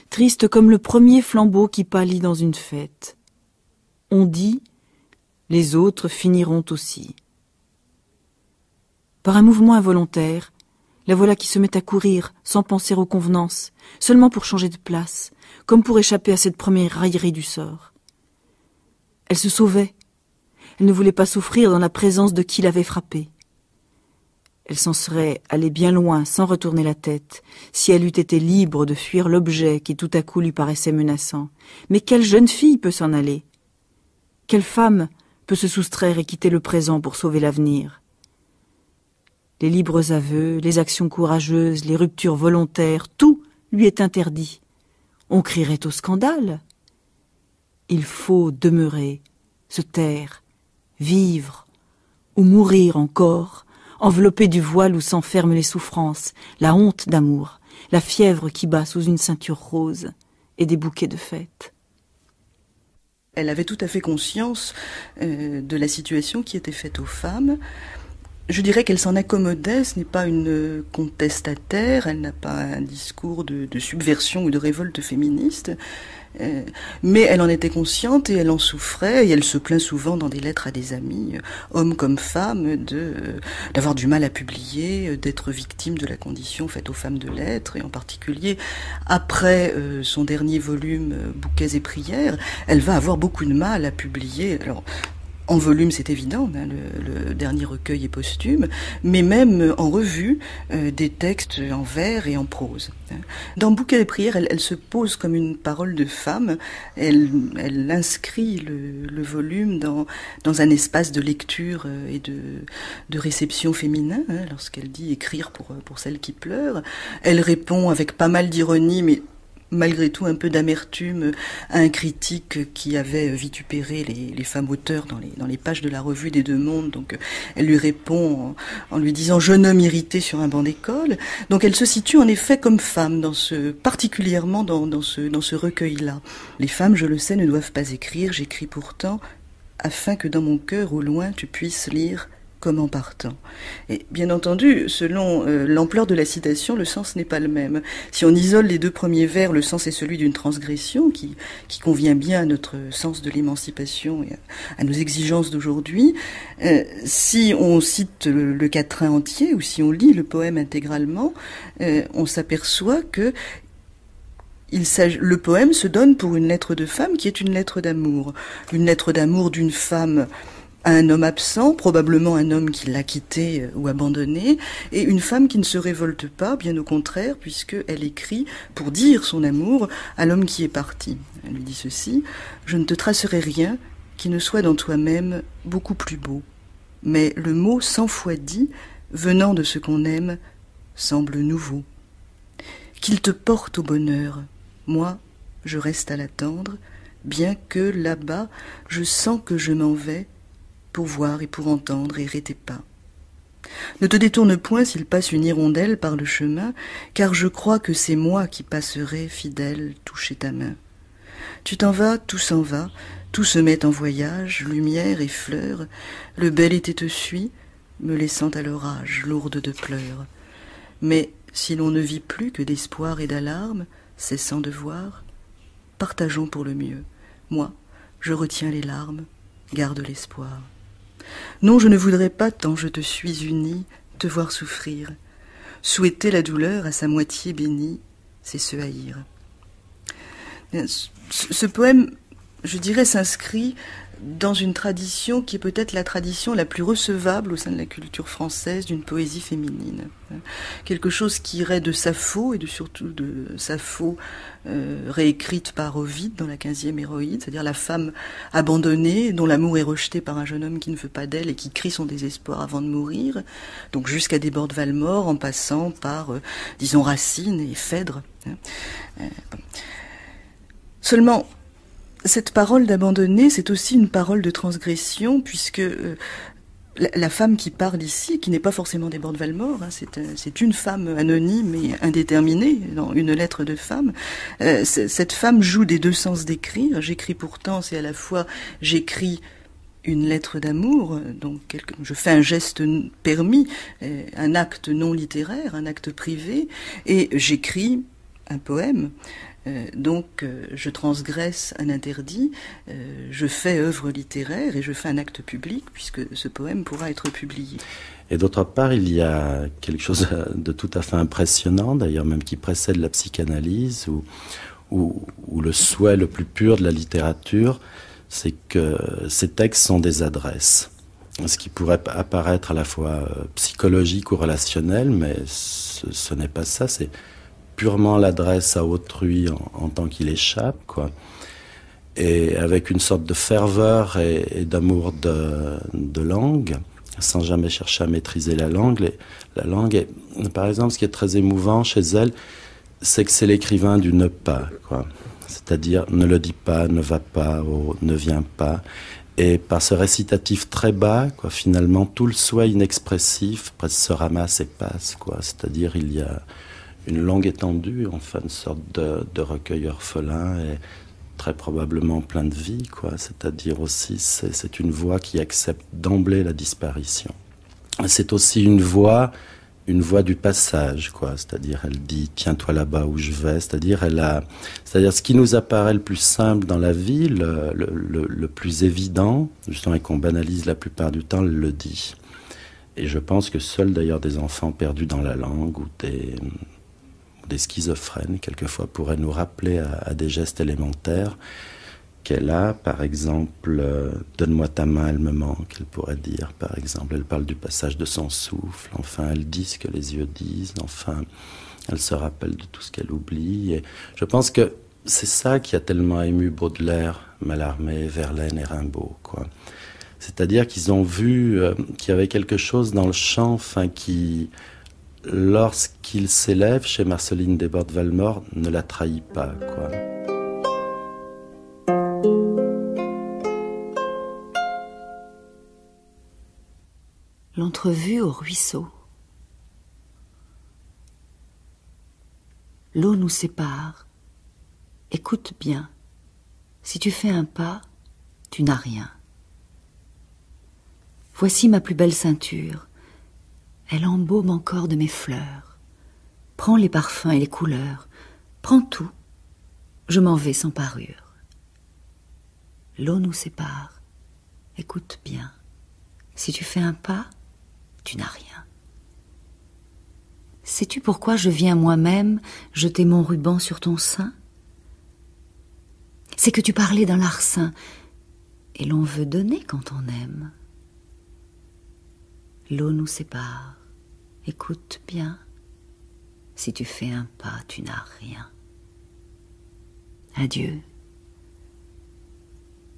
Triste comme le premier flambeau qui pâlit dans une fête. On dit, les autres finiront aussi. Par un mouvement involontaire, la voilà qui se met à courir, sans penser aux convenances, seulement pour changer de place, comme pour échapper à cette première raillerie du sort. Elle se sauvait. Elle ne voulait pas souffrir dans la présence de qui l'avait frappée. Elle s'en serait allée bien loin, sans retourner la tête, si elle eût été libre de fuir l'objet qui tout à coup lui paraissait menaçant. Mais quelle jeune fille peut s'en aller? Quelle femme peut se soustraire et quitter le présent pour sauver l'avenir? Les libres aveux, les actions courageuses, les ruptures volontaires, tout lui est interdit. On crierait au scandale. Il faut demeurer, se taire, vivre, ou mourir encore, enveloppé du voile où s'enferment les souffrances, la honte d'amour, la fièvre qui bat sous une ceinture rose et des bouquets de fête. Elle avait tout à fait conscience de la situation qui était faite aux femmes. Je dirais qu'elle s'en accommodait, ce n'est pas une contestataire, elle n'a pas un discours de subversion ou de révolte féministe, mais elle en était consciente et elle en souffrait, et elle se plaint souvent dans des lettres à des amis, hommes comme femmes, d'avoir du mal à publier, d'être victime de la condition faite aux femmes de lettres, et en particulier après son dernier volume Bouquets et prières, elle va avoir beaucoup de mal à publier. Alors, en volume, c'est évident, hein, le dernier recueil est posthume, mais même en revue, des textes en vers et en prose. Dans Bouquet et prières, elle se pose comme une parole de femme, elle inscrit le volume dans un espace de lecture et de réception féminin, hein, lorsqu'elle dit écrire pour celles qui pleurent. Elle répond avec pas mal d'ironie, mais malgré tout un peu d'amertume à un critique qui avait vitupéré les femmes auteurs dans les pages de la revue des Deux Mondes. Donc elle lui répond en lui disant « jeune homme irrité sur un banc d'école ». Donc elle se situe en effet comme femme, particulièrement dans ce recueil-là. Les femmes, je le sais, ne doivent pas écrire, j'écris pourtant, afin que dans mon cœur au loin tu puisses lire comme en partant. Et bien entendu, selon l'ampleur de la citation, le sens n'est pas le même. Si on isole les deux premiers vers, le sens est celui d'une transgression qui convient bien à notre sens de l'émancipation et à nos exigences d'aujourd'hui. Si on cite le quatrain entier, ou si on lit le poème intégralement, on s'aperçoit que le poème se donne pour une lettre de femme qui est une lettre d'amour. Une lettre d'amour d'une femme à un homme absent, probablement un homme qui l'a quitté ou abandonné, et une femme qui ne se révolte pas, bien au contraire, puisqu'elle écrit pour dire son amour à l'homme qui est parti. Elle lui dit ceci: « Je ne te tracerai rien qui ne soit dans toi-même beaucoup plus beau, mais le mot 100 fois dit, venant de ce qu'on aime, semble nouveau. Qu'il te porte au bonheur, moi, je reste à l'attendre, bien que là-bas, je sens que je m'en vais, pour voir et pour entendre, errer tes pas. Ne te détourne point s'il passe une hirondelle par le chemin, car je crois que c'est moi qui passerai, fidèle, toucher ta main. Tu t'en vas, tout s'en va, tout se met en voyage, lumière et fleurs, le bel été te suit, me laissant à l'orage, lourde de pleurs. Mais si l'on ne vit plus que d'espoir et d'alarme, cessant de voir, partageons pour le mieux. Moi, je retiens les larmes, garde l'espoir. Non, je ne voudrais pas, tant je te suis unie, te voir souffrir. Souhaiter la douleur à sa moitié bénie, c'est se haïr. Ce poème, je dirais, s'inscrit dans une tradition qui est peut-être la tradition la plus recevable au sein de la culture française d'une poésie féminine. Quelque chose qui irait de Sappho, et surtout de Sappho réécrite par Ovide dans la 15e Héroïde, c'est-à-dire la femme abandonnée, dont l'amour est rejeté par un jeune homme qui ne veut pas d'elle et qui crie son désespoir avant de mourir, donc jusqu'à Débord de Valmore, en passant par, disons, Racine et Phèdre. Seulement, cette parole d'abandonner, c'est aussi une parole de transgression, puisque la femme qui parle ici, qui n'est pas forcément Débord de Valmore, hein, c'est une femme anonyme et indéterminée dans une lettre de femme. Cette femme joue des deux sens d'écrire. J'écris pourtant, c'est à la fois j'écris une lettre d'amour, donc je fais un geste permis, un acte non littéraire, un acte privé, et j'écris un poème. Donc je transgresse un interdit, je fais œuvre littéraire et je fais un acte public puisque ce poème pourra être publié. Et d'autre part, il y a quelque chose de tout à fait impressionnant, d'ailleurs même qui précède la psychanalyse, ou le souhait le plus pur de la littérature, c'est que ces textes sont des adresses. Ce qui pourrait apparaître à la fois psychologique ou relationnel, mais ce n'est pas ça, c'est purement l'adresse à autrui en tant qu'il échappe, quoi. Et avec une sorte de ferveur et d'amour de langue, sans jamais chercher à maîtriser la langue. La langue est, par exemple, ce qui est très émouvant chez elle, c'est que c'est l'écrivain du ne pas, quoi. C'est-à-dire ne le dis pas, ne va pas, ne viens pas. Et par ce récitatif très bas, quoi, finalement, tout le soi inexpressif presque se ramasse et passe, quoi. C'est-à-dire il y a une longue étendue, enfin une sorte de recueil orphelin, et très probablement plein de vie, quoi. C'est-à-dire aussi, c'est une voix qui accepte d'emblée la disparition. C'est aussi une voix du passage, quoi. C'est-à-dire, elle dit, tiens-toi là-bas où je vais. C'est-à-dire, ce qui nous apparaît le plus simple dans la vie, le plus évident, justement, et qu'on banalise la plupart du temps, elle le dit. Et je pense que seuls, d'ailleurs, des enfants perdus dans la langue ou des schizophrènes, quelquefois, pourraient nous rappeler à des gestes élémentaires qu'elle a. Par exemple, donne-moi ta main, elle me manque, elle pourrait dire. Par exemple, elle parle du passage de son souffle. Enfin, elle dit ce que les yeux disent. Enfin, elle se rappelle de tout ce qu'elle oublie. Et je pense que c'est ça qui a tellement ému Baudelaire, Mallarmé, Verlaine et Rimbaud, quoi. C'est-à-dire qu'ils ont vu qu'il y avait quelque chose dans le chant, enfin, qui, lorsqu'il s'élève chez Marceline Desbordes-Valmore, ne la trahit pas, quoi. L'entrevue au ruisseau. L'eau nous sépare. Écoute bien. Si tu fais un pas, tu n'as rien. Voici ma plus belle ceinture. Elle embaume encore de mes fleurs. Prends les parfums et les couleurs. Prends tout. Je m'en vais sans parure. L'eau nous sépare. Écoute bien. Si tu fais un pas, tu n'as rien. Sais-tu pourquoi je viens moi-même jeter mon ruban sur ton sein? C'est que tu parlais d'un larcin, et l'on veut donner quand on aime. L'eau nous sépare. Écoute bien. Si tu fais un pas, tu n'as rien. Adieu.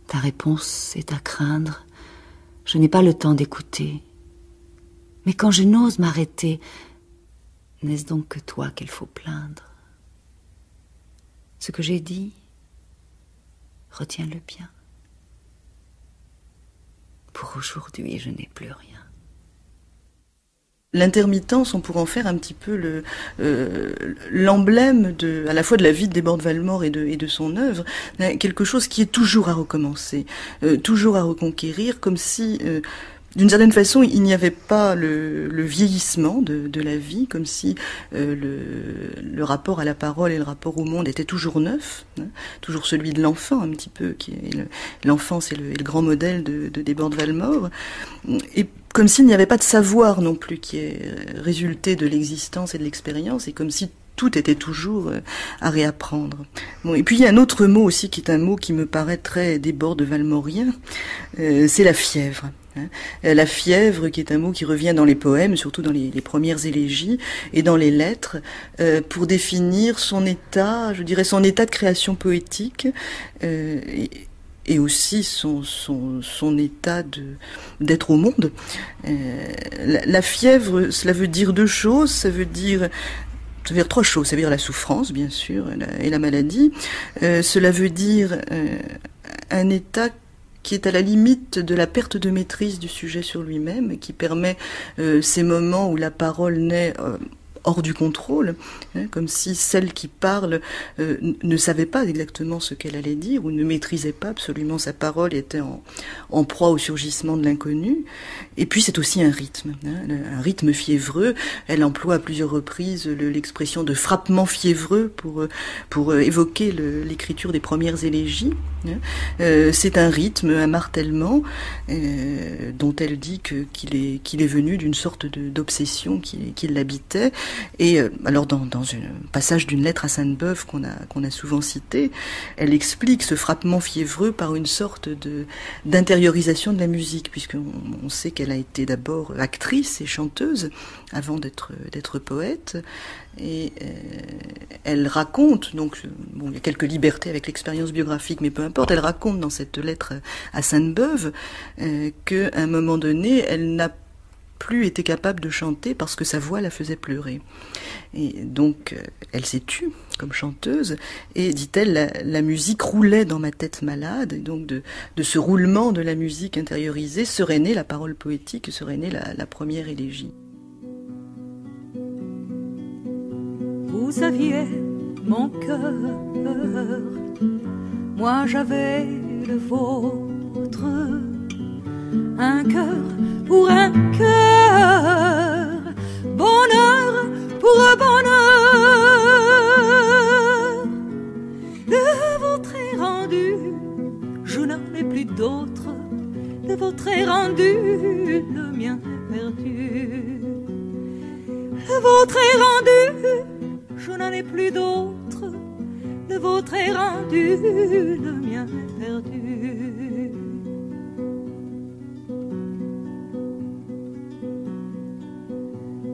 Ta réponse est à craindre. Je n'ai pas le temps d'écouter. Mais quand je n'ose m'arrêter, n'est-ce donc que toi qu'il faut plaindre? Ce que j'ai dit, retiens-le bien. Pour aujourd'hui, je n'ai plus rien. L'intermittence, on pourrait en faire un petit peu l'emblème à la fois de la vie de Desbordes-Valmore et de son œuvre, quelque chose qui est toujours à recommencer, toujours à reconquérir, comme si, d'une certaine façon, il n'y avait pas le vieillissement de la vie, comme si le rapport à la parole et le rapport au monde était toujours neuf, hein, toujours celui de l'enfant un petit peu, qui est l'enfant, c'est le grand modèle de Desbordes-Valmore, et comme s'il n'y avait pas de savoir non plus qui est résulté de l'existence et de l'expérience, et comme si tout était toujours à réapprendre. Bon, et puis il y a un autre mot aussi qui est un mot qui me paraît très Desbordes-Valmorien, c'est la fièvre. Hein. La fièvre, qui est un mot qui revient dans les poèmes, surtout dans les premières élégies et dans les lettres, pour définir son état, je dirais son état de création poétique, et aussi son état d'être au monde. La fièvre, cela veut dire deux choses. Ça veut dire trois choses. Ça veut dire la souffrance, bien sûr, et la maladie. Cela veut dire un état qui est à la limite de la perte de maîtrise du sujet sur lui-même, qui permet ces moments où la parole naît hors du contrôle, hein, comme si celle qui parle ne savait pas exactement ce qu'elle allait dire, ou ne maîtrisait pas absolument sa parole, était en proie au surgissement de l'inconnu. Et puis c'est aussi un rythme, hein, un rythme fiévreux. Elle emploie à plusieurs reprises l'expression de frappement fiévreux pour évoquer l'écriture des premières élégies. Hein. C'est un rythme, un martèlement, dont elle dit qu'il est venu d'une sorte d'obsession qui l'habitait. Et alors dans un passage d'une lettre à Sainte-Beuve qu'on a souvent cité, elle explique ce frappement fiévreux par une sorte d'intériorisation de la musique, puisqu'on sait qu'elle a été d'abord actrice et chanteuse avant d'être poète. Et elle raconte, donc bon, il y a quelques libertés avec l'expérience biographique, mais peu importe, elle raconte dans cette lettre à Sainte-Beuve qu'à un moment donné, elle n'a plus été capable de chanter parce que sa voix la faisait pleurer. Et donc, elle s'est tue comme chanteuse, et, dit-elle, la musique roulait dans ma tête malade, et donc de ce roulement de la musique intériorisée serait née la parole poétique, serait née la première élégie. Vous aviez mon cœur, moi j'avais le vôtre, un cœur pour un cœur, bonheur pour un bonheur. Le vôtre est rendu, je n'en ai plus d'autre. Le vôtre est rendu, le mien est perdu. Le vôtre est rendu, je n'en ai plus d'autre. Le vôtre est rendu, le mien est perdu.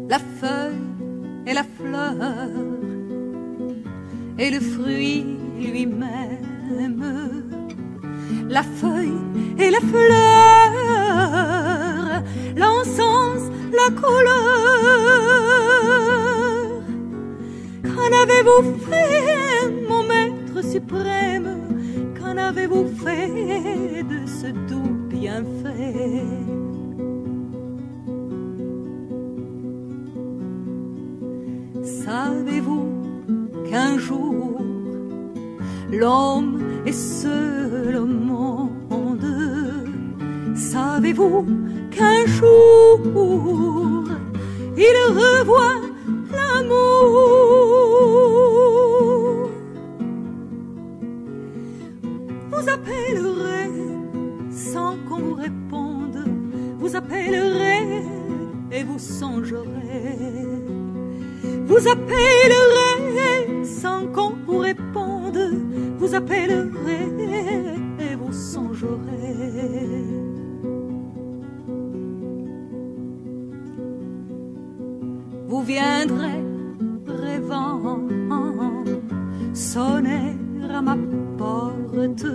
La feuille et la fleur et le fruit lui-même, la feuille et la fleur, l'encens, la couleur. Qu'en avez-vous fait, mon maître suprême? Qu'en avez-vous fait de ce doux bienfait? Savez-vous qu'un jour l'homme est seul au monde? Savez-vous qu'un jour il revoit l'amour? Vous appellerez sans qu'on vous réponde, vous appellerez et vous songerez. Vous appellerez sans qu'on vous réponde, vous appellerez et vous songerez. Vous viendrez rêvant, sonner à ma porte,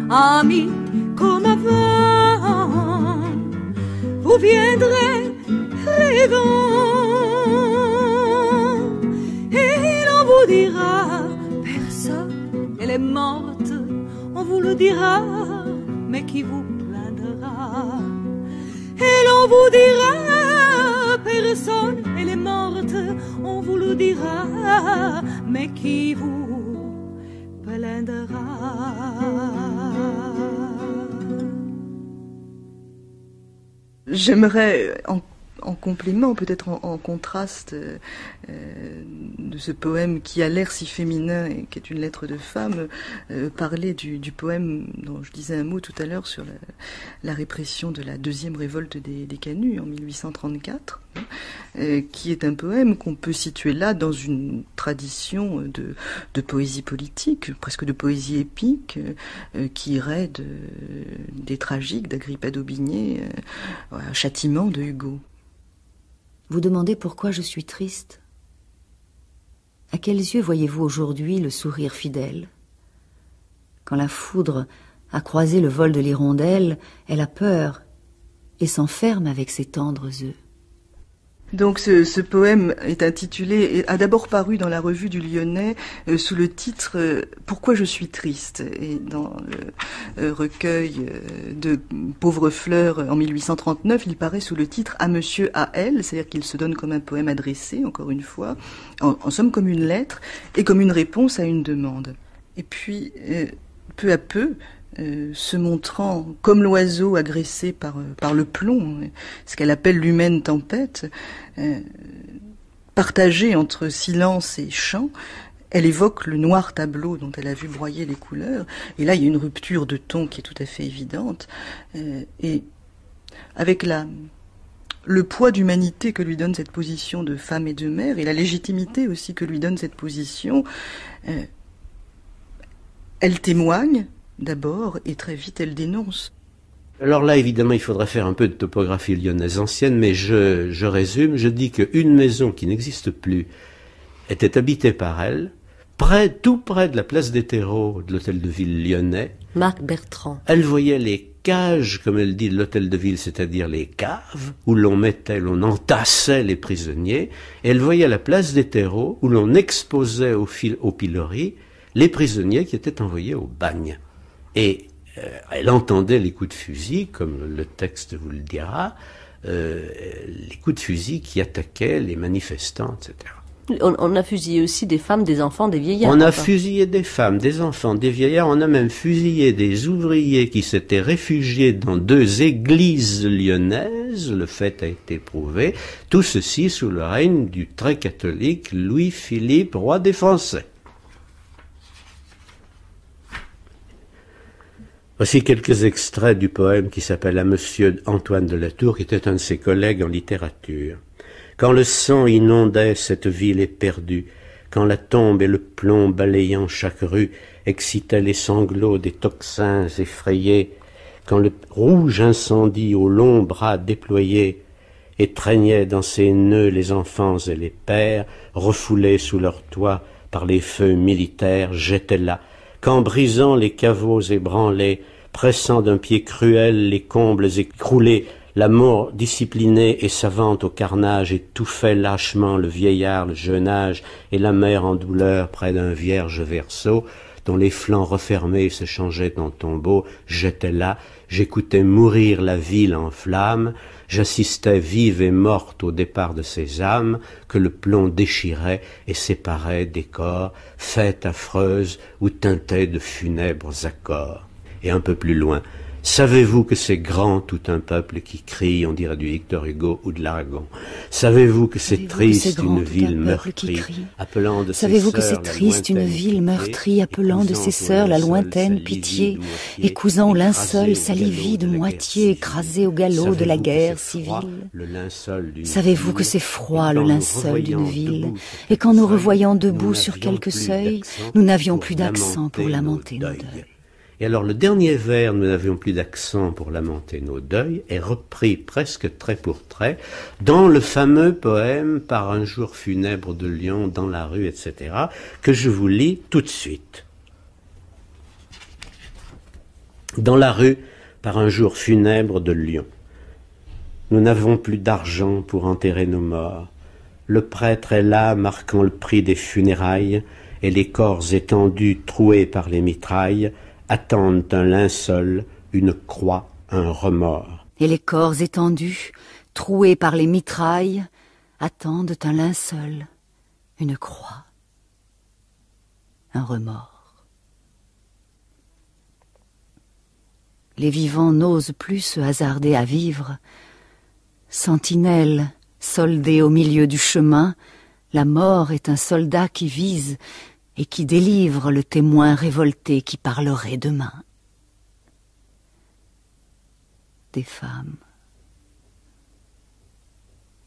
amis comme avant. Vous viendrez rêvant, et l'on vous dira, personne, elle est morte. On vous le dira, mais qui vous plaindra? Et l'on vous dira, personne, elle est morte. On vous le dira, mais qui vous plaindra? J'aimerais, en complément, peut-être en contraste de ce poème qui a l'air si féminin et qui est une lettre de femme, parler du poème dont je disais un mot tout à l'heure sur la répression de la deuxième révolte des Canuts en 1834, qui est un poème qu'on peut situer là dans une tradition de poésie politique, presque de poésie épique, qui irait des tragiques d'Agrippa d'Aubigné à Châtiment de Hugo. Vous demandez pourquoi je suis triste. À quels yeux voyez-vous aujourd'hui le sourire fidèle? Quand la foudre a croisé le vol de l'hirondelle, elle a peur et s'enferme avec ses tendres œufs. Donc ce poème est intitulé, a d'abord paru dans la Revue du Lyonnais sous le titre « Pourquoi je suis triste ?» et dans le recueil de Pauvres fleurs en 1839, il paraît sous le titre « À Monsieur A.L.», c'est-à-dire qu'il se donne comme un poème adressé, encore une fois, en somme comme une lettre et comme une réponse à une demande. Et puis, peu à peu, se montrant comme l'oiseau agressé par le plomb, ce qu'elle appelle l'humaine tempête, partagée entre silence et chant, elle évoque le noir tableau dont elle a vu broyer les couleurs, et là il y a une rupture de ton qui est tout à fait évidente, et avec le poids d'humanité que lui donne cette position de femme et de mère, et la légitimité aussi que lui donne cette position, elle témoigne d'abord, et très vite elle dénonce. Alors là, évidemment, il faudrait faire un peu de topographie lyonnaise ancienne, mais je résume, je dis qu'une maison qui n'existe plus était habitée par elle, tout près de la place des terreaux de l'hôtel de ville lyonnais. Marc Bertrand. Elle voyait les cages, comme elle dit, de l'hôtel de ville, c'est-à-dire les caves, où l'on entassait les prisonniers, et elle voyait la place des terreaux, où l'on exposait au pilori les prisonniers qui étaient envoyés au bagne. Et elle entendait les coups de fusil, comme le texte vous le dira, les coups de fusil qui attaquaient les manifestants, etc. On a fusillé aussi des femmes, des enfants, des vieillards. On a fusillé des femmes, des enfants, des vieillards. On a même fusillé des ouvriers qui s'étaient réfugiés dans 2 églises lyonnaises. Le fait a été prouvé. Tout ceci sous le règne du très catholique Louis-Philippe, roi des Français. Voici quelques extraits du poème qui s'appelle « À Monsieur Antoine de la Tour », qui était un de ses collègues en littérature. Quand le sang inondait cette ville éperdue, quand la tombe et le plomb balayant chaque rue excitaient les sanglots des tocsins effrayés, quand le rouge incendie aux longs bras déployés étreignait dans ses nœuds les enfants et les pères, refoulés sous leur toit par les feux militaires, j'étais là, quand brisant les caveaux ébranlés, pressant d'un pied cruel les combles écroulés, la mort disciplinée et savante au carnage étouffait lâchement le vieillard, le jeune âge, et la mère en douleur près d'un vierge verseau, dont les flancs refermés se changeaient en tombeau. J'étais là, j'écoutais mourir la ville en flammes, j'assistais vive et morte au départ de ces âmes que le plomb déchirait et séparait des corps, fête affreuse où teintaient de funèbres accords. Et un peu plus loin, savez-vous que c'est grand tout un peuple qui crie, on dirait du Victor Hugo ou de l'Aragon. Savez-vous que c'est triste une ville meurtrie, appelant de ses sœurs Savez-vous que c'est triste une ville meurtrie, appelant de ses sœurs la lointaine pitié, et cousant au linceul sa livide moitié écrasée au galop de la guerre civile? Savez-vous que c'est froid le linceul d'une ville, et qu'en nous revoyant debout sur quelques seuils, nous n'avions plus d'accent pour lamenter nos deuils? Et alors le dernier vers, nous n'avions plus d'accent pour lamenter nos deuils, est repris presque trait pour trait dans le fameux poème Par un jour funèbre de Lyon, dans la rue, etc., que je vous lis tout de suite. Dans la rue, par un jour funèbre de Lyon, nous n'avons plus d'argent pour enterrer nos morts. Le prêtre est là, marquant le prix des funérailles, et les corps étendus, troués par les mitrailles, attendent un linceul, une croix, un remords. Et les corps étendus, troués par les mitrailles, attendent un linceul, une croix, un remords. Les vivants n'osent plus se hasarder à vivre. Sentinelle, soldée au milieu du chemin, la mort est un soldat qui vise et qui délivre le témoin révolté qui parlerait demain. Des femmes.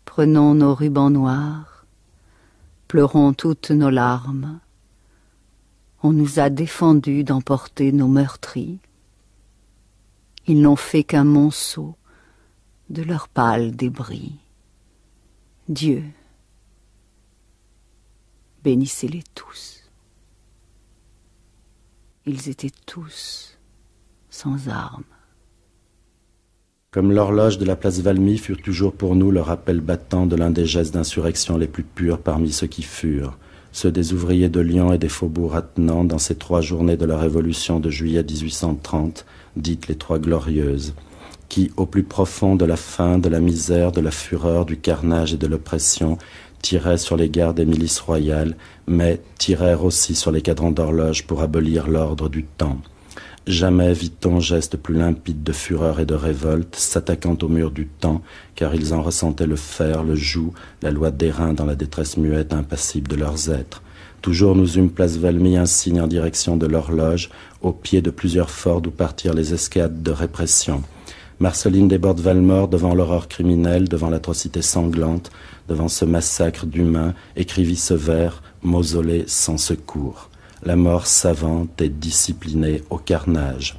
Prenons nos rubans noirs, pleurons toutes nos larmes. On nous a défendu d'emporter nos meurtris. Ils n'ont fait qu'un monceau de leurs pâles débris. Dieu, bénissez-les tous. Ils étaient tous sans armes. Comme l'horloge de la place Valmy fut toujours pour nous le rappel battant de l'un des gestes d'insurrection les plus purs parmi ceux qui furent, ceux des ouvriers de Lyon et des faubourgs attenants dans ces 3 journées de la Révolution de juillet 1830, dites les 3 glorieuses, qui, au plus profond de la faim, de la misère, de la fureur, du carnage et de l'oppression, tiraient sur les gardes des milices royales, mais tirèrent aussi sur les cadrans d'horloge pour abolir l'ordre du temps. Jamais vit-on geste plus limpide de fureur et de révolte, s'attaquant au mur du temps, car ils en ressentaient le fer, le joug, la loi d'airain dans la détresse muette impassible de leurs êtres. Toujours nous eûmes place Valmy un signe en direction de l'horloge, au pied de plusieurs forts d'où partirent les escadres de répression. Marceline Desbordes-Valmore, devant l'horreur criminelle, devant l'atrocité sanglante, devant ce massacre d'humains, écrivit ce vers, mausolée sans secours. La mort savante et disciplinée au carnage.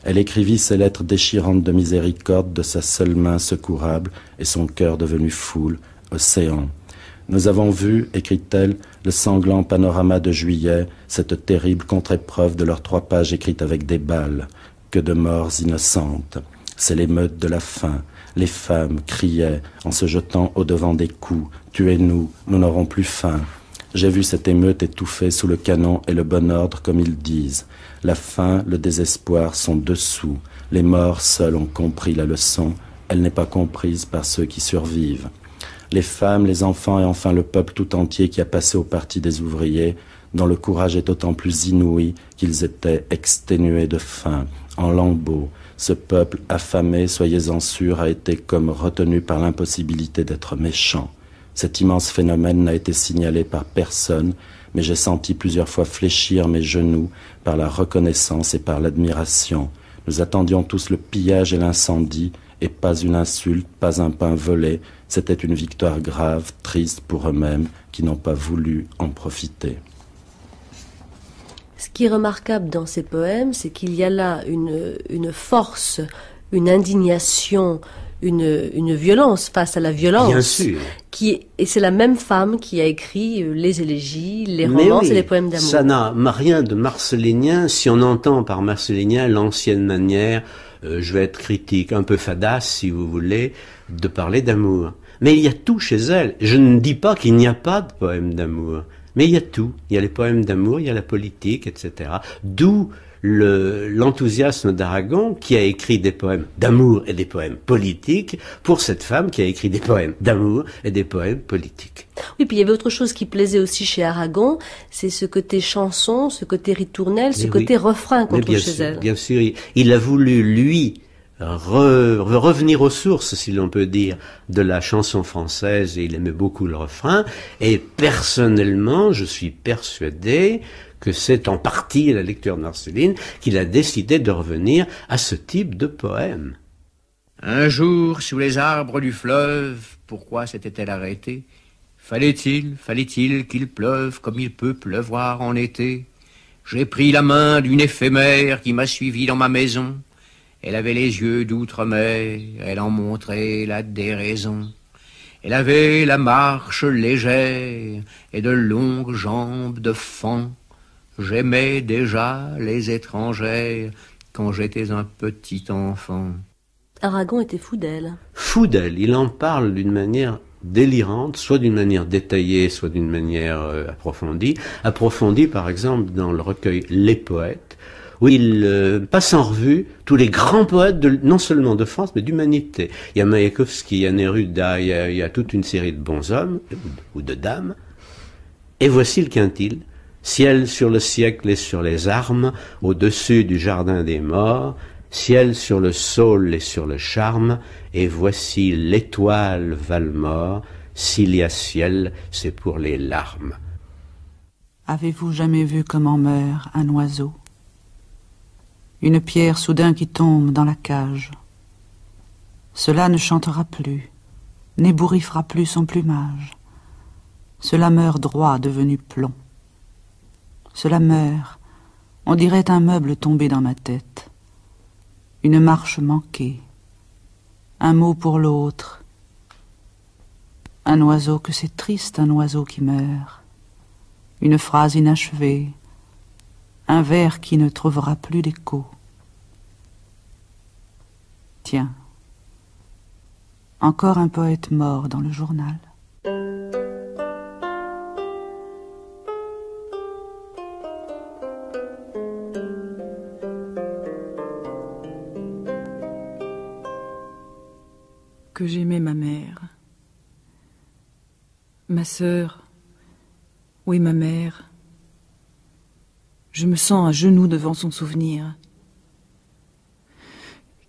Elle écrivit ces lettres déchirantes de miséricorde de sa seule main secourable et son cœur devenu foule, océan. Nous avons vu, écrit-elle, le sanglant panorama de juillet, cette terrible contre-épreuve de leurs 3 pages écrites avec des balles. Que de morts innocentes. C'est l'émeute de la faim. Les femmes criaient en se jetant au-devant des coups. « Tuez-nous, nous n'aurons plus faim ». J'ai vu cette émeute étouffée sous le canon et le bon ordre comme ils disent. La faim, le désespoir sont dessous. Les morts seuls ont compris la leçon. Elle n'est pas comprise par ceux qui survivent. les femmes, les enfants et enfin le peuple tout entier qui a passé au parti des ouvriers, dont le courage est d'autant plus inouï qu'ils étaient exténués de faim, en lambeaux. Ce peuple affamé, soyez-en sûrs, a été comme retenu par l'impossibilité d'être méchant. Cet immense phénomène n'a été signalé par personne, mais j'ai senti plusieurs fois fléchir mes genoux par la reconnaissance et par l'admiration. Nous attendions tous le pillage et l'incendie, et pas une insulte, pas un pain volé. C'était une victoire grave, triste pour eux-mêmes, qui n'ont pas voulu en profiter. Ce qui est remarquable dans ces poèmes, c'est qu'il y a là une force, une indignation, une violence face à la violence. Bien sûr. Et c'est la même femme qui a écrit les élégies, les romances et les poèmes d'amour. Ça n'a rien de marcelinien si on entend par marcelinien l'ancienne manière, je vais être critique, un peu fadasse si vous voulez, de parler d'amour. Mais il y a tout chez elle. Je ne dis pas qu'il n'y a pas de poèmes d'amour. Mais il y a tout. Il y a les poèmes d'amour, il y a la politique, etc. D'où l'enthousiasme d'Aragon, qui a écrit des poèmes d'amour et des poèmes politiques, pour cette femme qui a écrit des poèmes d'amour et des poèmes politiques. Oui, puis il y avait autre chose qui plaisait aussi chez Aragon, c'est ce côté chanson, ce côté ritournelle, ce côté refrain qu'on trouve chez elle. Bien sûr, il a voulu, lui, revenir aux sources, si l'on peut dire, de la chanson française, et il aimait beaucoup le refrain, et personnellement, je suis persuadé que c'est en partie la lecture de Marceline qu'il a décidé de revenir à ce type de poème. Un jour, sous les arbres du fleuve, pourquoi s'était-elle arrêtée? Fallait-il qu'il pleuve comme il peut pleuvoir en été? J'ai pris la main d'une éphémère qui m'a suivi dans ma maison. Elle avait les yeux d'outre-mer, elle en montrait la déraison. Elle avait la marche légère et de longues jambes de faon. J'aimais déjà les étrangères quand j'étais un petit enfant. Aragon était fou d'elle. Fou d'elle, il en parle d'une manière délirante, soit d'une manière détaillée, soit d'une manière approfondie. Approfondie, par exemple, dans le recueil Les Poètes, où il passe en revue tous les grands poètes, non seulement de France, mais d'humanité. Il y a Maïakovsky, il y a Neruda, il y a toute une série de bons hommes, ou de dames. Et voici le quintil. Ciel sur le siècle et sur les armes, au-dessus du jardin des morts, ciel sur le saule et sur le charme, et voici l'étoile Valmore, s'il y a ciel, c'est pour les larmes. Avez-vous jamais vu comment meurt un oiseau? Une pierre soudain qui tombe dans la cage. Cela ne chantera plus, n'ébouriffera plus son plumage. Cela meurt droit devenu plomb. Cela meurt, on dirait un meuble tombé dans ma tête. Une marche manquée, un mot pour l'autre. Un oiseau que c'est triste, un oiseau qui meurt. Une phrase inachevée, un vers qui ne trouvera plus d'écho. Tiens, encore un poète mort dans le journal. Que j'aimais ma mère. Ma sœur, oui ma mère. Je me sens à genoux devant son souvenir.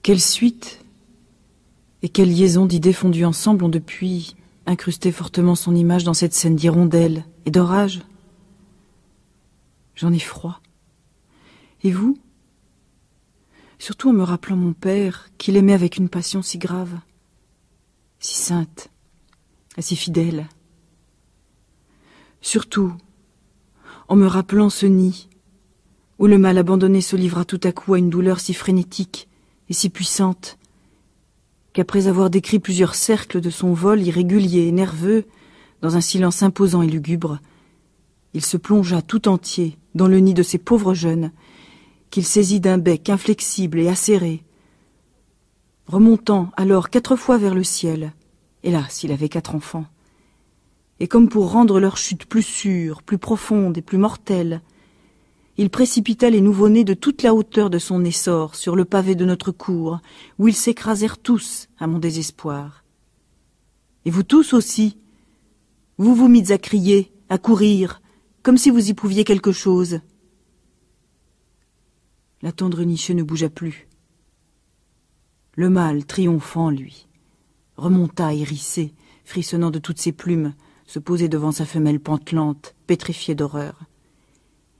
Quelle suite et quelle liaison d'idées fondues ensemble ont depuis incrusté fortement son image dans cette scène d'hirondelle et d'orage. J'en ai froid. Et vous? Surtout en me rappelant mon père, qu'il aimait avec une passion si grave, si sainte et si fidèle. Surtout en me rappelant ce nid où le mal abandonné se livra tout à coup à une douleur si frénétique et si puissante qu'après avoir décrit plusieurs cercles de son vol irrégulier et nerveux dans un silence imposant et lugubre, il se plongea tout entier dans le nid de ces pauvres jeunes qu'il saisit d'un bec inflexible et acéré, remontant alors 4 fois vers le ciel, hélas, il avait 4 enfants, et comme pour rendre leur chute plus sûre, plus profonde et plus mortelle, il précipita les nouveau-nés de toute la hauteur de son essor sur le pavé de notre cour, où ils s'écrasèrent tous à mon désespoir. Et vous tous aussi. Vous vous mites à crier, à courir, comme si vous y prouviez quelque chose. La tendre nicheux ne bougea plus. Le mâle, triomphant, lui, remonta hérissé, frissonnant de toutes ses plumes, se posait devant sa femelle pantelante, pétrifiée d'horreur.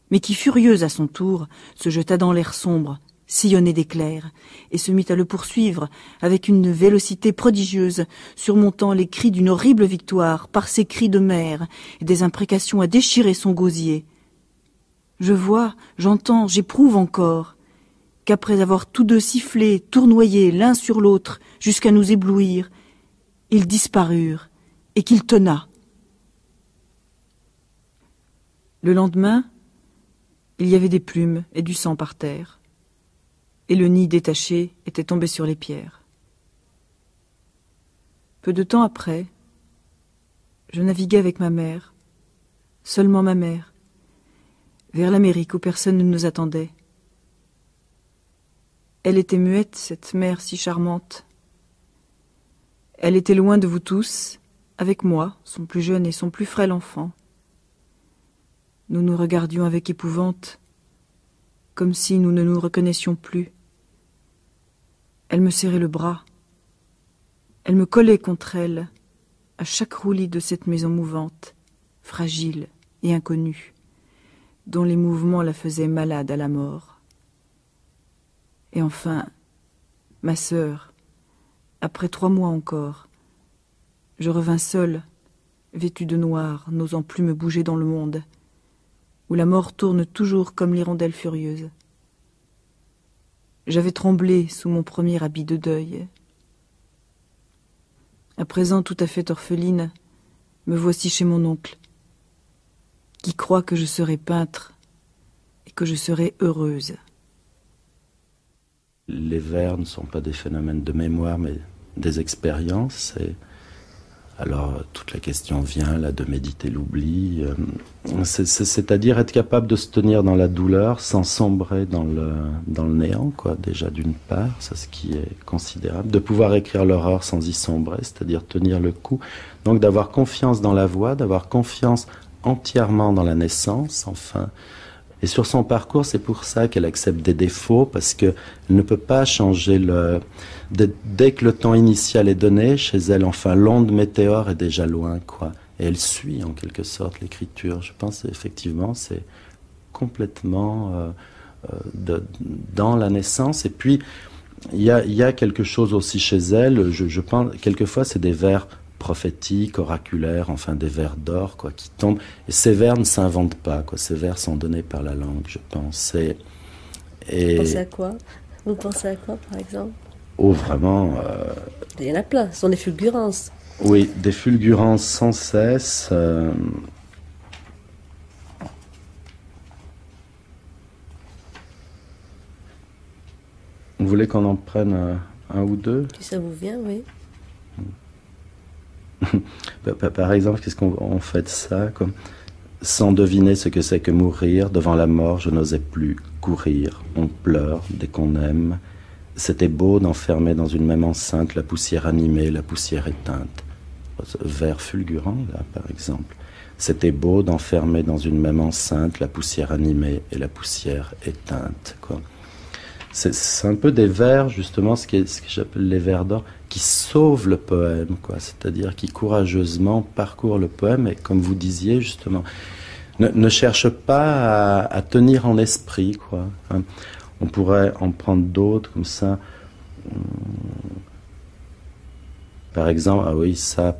Mais qui, furieuse à son tour, se jeta dans l'air sombre, sillonné d'éclairs, et se mit à le poursuivre avec une vélocité prodigieuse, surmontant les cris d'une horrible victoire par ses cris de mère et des imprécations à déchirer son gosier. Je vois, j'entends, j'éprouve encore qu'après avoir tous deux sifflé, tournoyé l'un sur l'autre jusqu'à nous éblouir, ils disparurent et qu'il tonna. Le lendemain, il y avait des plumes et du sang par terre, et le nid détaché était tombé sur les pierres. Peu de temps après, je naviguais avec ma mère, seulement ma mère, vers l'Amérique où personne ne nous attendait. Elle était muette, cette mère si charmante. Elle était loin de vous tous, avec moi, son plus jeune et son plus frêle enfant. Nous nous regardions avec épouvante, comme si nous ne nous reconnaissions plus. Elle me serrait le bras. Elle me collait contre elle, à chaque roulis de cette maison mouvante, fragile et inconnue, dont les mouvements la faisaient malade à la mort. Et enfin, ma sœur, après 3 mois encore, je revins seule, vêtue de noir, n'osant plus me bouger dans le monde, où la mort tourne toujours comme l'hirondelle furieuse. J'avais tremblé sous mon premier habit de deuil. À présent tout à fait orpheline, me voici chez mon oncle, qui croit que je serai peintre et que je serai heureuse. Les vers ne sont pas des phénomènes de mémoire, mais des expériences. Alors, toute la question vient là de méditer l'oubli, c'est-à-dire être capable de se tenir dans la douleur sans sombrer dans le néant, quoi. Déjà d'une part, c'est ce qui est considérable, de pouvoir écrire l'horreur sans y sombrer, c'est-à-dire tenir le coup. Donc d'avoir confiance dans la voix, d'avoir confiance entièrement dans la naissance, enfin. Et sur son parcours, c'est pour ça qu'elle accepte des défauts, parce qu'elle ne peut pas changer dès que le temps initial est donné, chez elle, enfin, l'onde météore est déjà loin, quoi. Et elle suit, en quelque sorte, l'écriture. Je pense, effectivement, c'est complètement dans la naissance. Et puis, il y a quelque chose aussi chez elle, je pense, quelquefois, c'est des vers prophétiques, oraculaires, enfin des vers d'or, quoi, qui tombent. Et ces vers ne s'inventent pas, quoi. Ces vers sont donnés par la langue, je pense. Vous pensez à quoi? Vous pensez à quoi, par exemple? Oh, vraiment... Il y en a plein, ce sont des fulgurances. Oui, des fulgurances sans cesse. Vous voulez qu'on en prenne un ou deux? Si ça vous vient, oui. Par exemple, qu'est-ce qu'on fait de ça, comme sans deviner ce que c'est que mourir, devant la mort, je n'osais plus courir. On pleure dès qu'on aime. C'était beau d'enfermer dans une même enceinte la poussière animée, la poussière éteinte. Vers fulgurant, là, par exemple. C'était beau d'enfermer dans une même enceinte la poussière animée et la poussière éteinte, quoi. C'est un peu des vers, justement, ce que j'appelle les vers d'or, qui sauvent le poème, quoi. C'est-à-dire qui courageusement parcourent le poème et, comme vous disiez, justement, ne cherchent pas à tenir en esprit, quoi. Hein. On pourrait en prendre d'autres comme ça. Par exemple, ah oui, ça,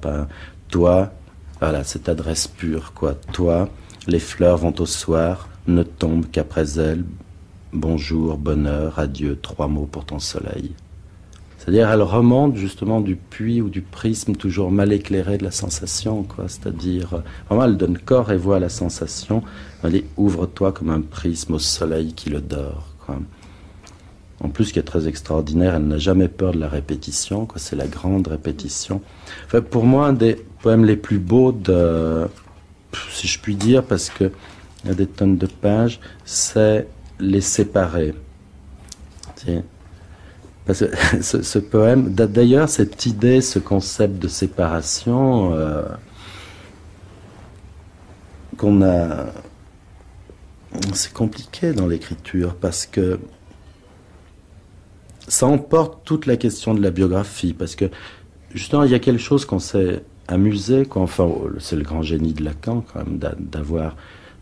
toi, voilà, cette adresse pure, quoi. Toi, les fleurs vont au soir, ne tombent qu'après elles. Bonjour, bonheur, adieu, 3 mots pour ton soleil. C'est-à-dire, elle remonte justement du puits ou du prisme toujours mal éclairé de la sensation, quoi. C'est-à-dire, vraiment, elle donne corps et voix à la sensation. Elle dit, ouvre-toi comme un prisme au soleil qui le dort, quoi. En plus, ce qui est très extraordinaire, elle n'a jamais peur de la répétition, quoi. C'est la grande répétition. Enfin, pour moi, un des poèmes les plus beaux si je puis dire, parce que il y a des tonnes de pages, c'est Les Séparés. Parce que ce poème, d'ailleurs, cette idée, ce concept de séparation qu'on a... C'est compliqué dans l'écriture parce que ça emporte toute la question de la biographie. Parce que, justement, il y a quelque chose qu'on s'est amusé, quoi. Enfin, c'est le grand génie de Lacan, quand même, d'avoir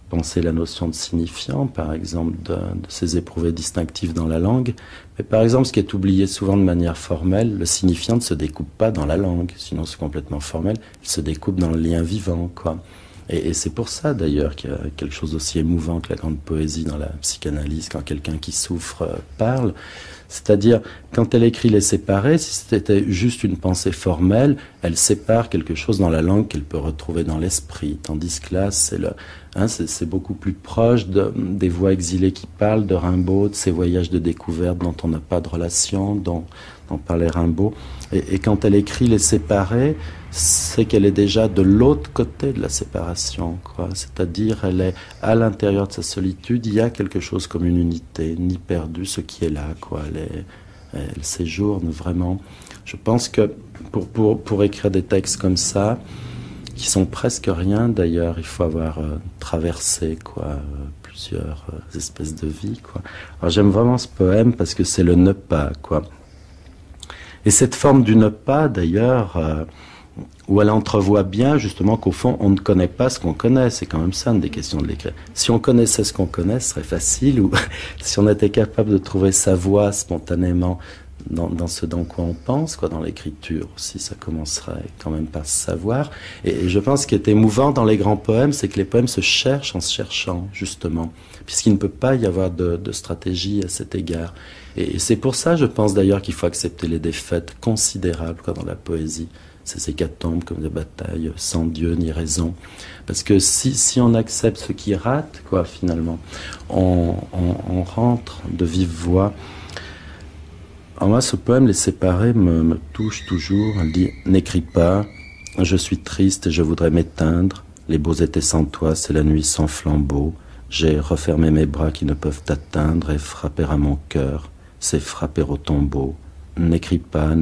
pensé la notion de signifiant, par exemple, de ces éprouvés distinctifs dans la langue. Mais par exemple, ce qui est oublié souvent de manière formelle, le signifiant ne se découpe pas dans la langue, sinon c'est complètement formel, il se découpe dans le lien vivant, quoi. Et c'est pour ça, d'ailleurs, qu'il y a quelque chose d'aussi émouvant que la grande poésie dans la psychanalyse, quand quelqu'un qui souffre parle. C'est-à-dire, quand elle écrit Les Séparés, si c'était juste une pensée formelle, elle sépare quelque chose dans la langue qu'elle peut retrouver dans l'esprit. Tandis que là, c'est beaucoup plus proche des voix exilées qui parlent, de Rimbaud, de ses voyages de découverte dont on n'a pas de relation, dont parlait Rimbaud. Et quand elle écrit Les Séparés, c'est qu'elle est déjà de l'autre côté de la séparation, quoi. C'est-à-dire, elle est à l'intérieur de sa solitude, il y a quelque chose comme une unité, ni perdu ce qui est là, quoi. Elle séjourne vraiment. Je pense que pour écrire des textes comme ça, qui sont presque rien d'ailleurs, il faut avoir traversé, quoi, plusieurs espèces de vies, quoi. Alors j'aime vraiment ce poème parce que c'est le ne pas, quoi. Et cette forme du ne pas, d'ailleurs, où elle entrevoit bien, justement, qu'au fond, on ne connaît pas ce qu'on connaît. C'est quand même ça, une des questions de l'écrire. Si on connaissait ce qu'on connaît, ce serait facile, ou si on était capable de trouver sa voix spontanément dans ce dans quoi on pense, quoi, dans l'écriture aussi, ça commencerait quand même par se savoir. Et je pense ce qui est émouvant dans les grands poèmes, c'est que les poèmes se cherchent en se cherchant, justement, puisqu'il ne peut pas y avoir de stratégie à cet égard. Et c'est pour ça, je pense d'ailleurs, qu'il faut accepter les défaites considérables, quoi, dans la poésie. Ces hécatombes comme des batailles sans Dieu ni raison. Parce que si on accepte ce qui rate, quoi, finalement, on rentre de vive voix. Alors moi, ce poème, Les Séparés, me touche toujours. Elle dit « N'écris pas, je suis triste et je voudrais m'éteindre. Les beaux étaient sans toi, c'est la nuit sans flambeau. J'ai refermé mes bras qui ne peuvent t'atteindre et frapper à mon cœur, c'est frapper au tombeau. N'écris pas,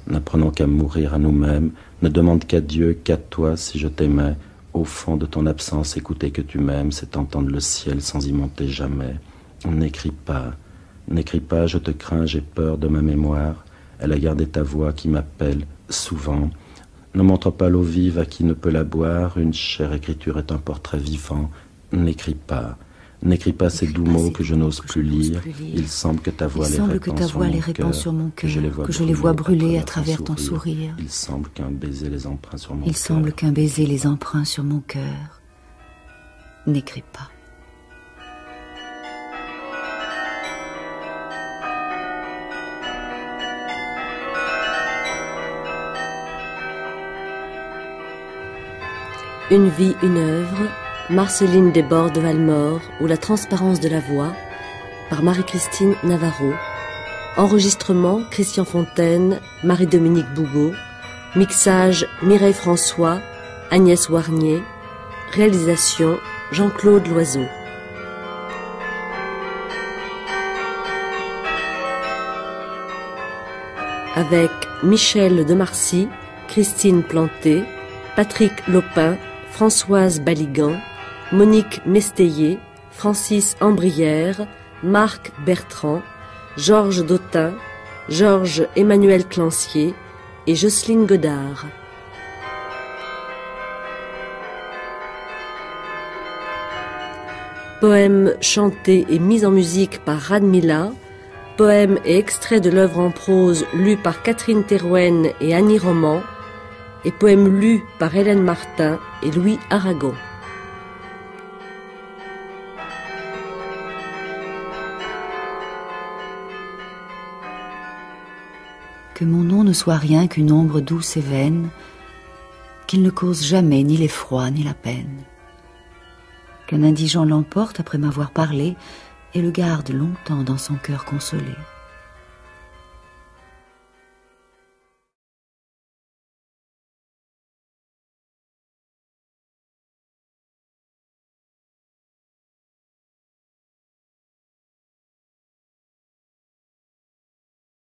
n'apprenons qu'à mourir à nous-mêmes. Ne demande qu'à Dieu, qu'à toi, si je t'aimais. Au fond de ton absence, écouter que tu m'aimes, c'est entendre le ciel sans y monter jamais. N'écris pas, je te crains, j'ai peur de ma mémoire. Elle a gardé ta voix qui m'appelle souvent. Ne montre pas l'eau vive à qui ne peut la boire, une chère écriture est un portrait vivant. N'écris pas ces doux mots que je n'ose plus lire. Il semble que ta voix les répand sur mon cœur, que je les vois brûler à travers ton sourire. Il semble qu'un baiser les emprunts sur mon cœur. N'écris pas. Une vie, une œuvre, Marceline Desbordes de Valmore ou La transparence de la voix, par Marie-Christine Navarro. Enregistrement, Christian Fontaine, Marie-Dominique Bougot. Mixage, Mireille François, Agnès Warnier. Réalisation, Jean-Claude Loiseau. Avec Michel Demarcy, Christine Planté, Patrick Lopin, Françoise Baligan, Monique Mesteyer, Francis Ambrière, Marc Bertrand, Georges Dautin, Georges Emmanuel Clancier et Jocelyne Godard. Poème chanté et mis en musique par Radmila, poème et extrait de l'œuvre en prose lu par Catherine Thérouen et Annie Roman, et poème lu par Hélène Martin et Louis Aragon. Que mon nom ne soit rien qu'une ombre douce et vaine, qu'il ne cause jamais ni l'effroi ni la peine, qu'un indigent l'emporte après m'avoir parlé et le garde longtemps dans son cœur consolé.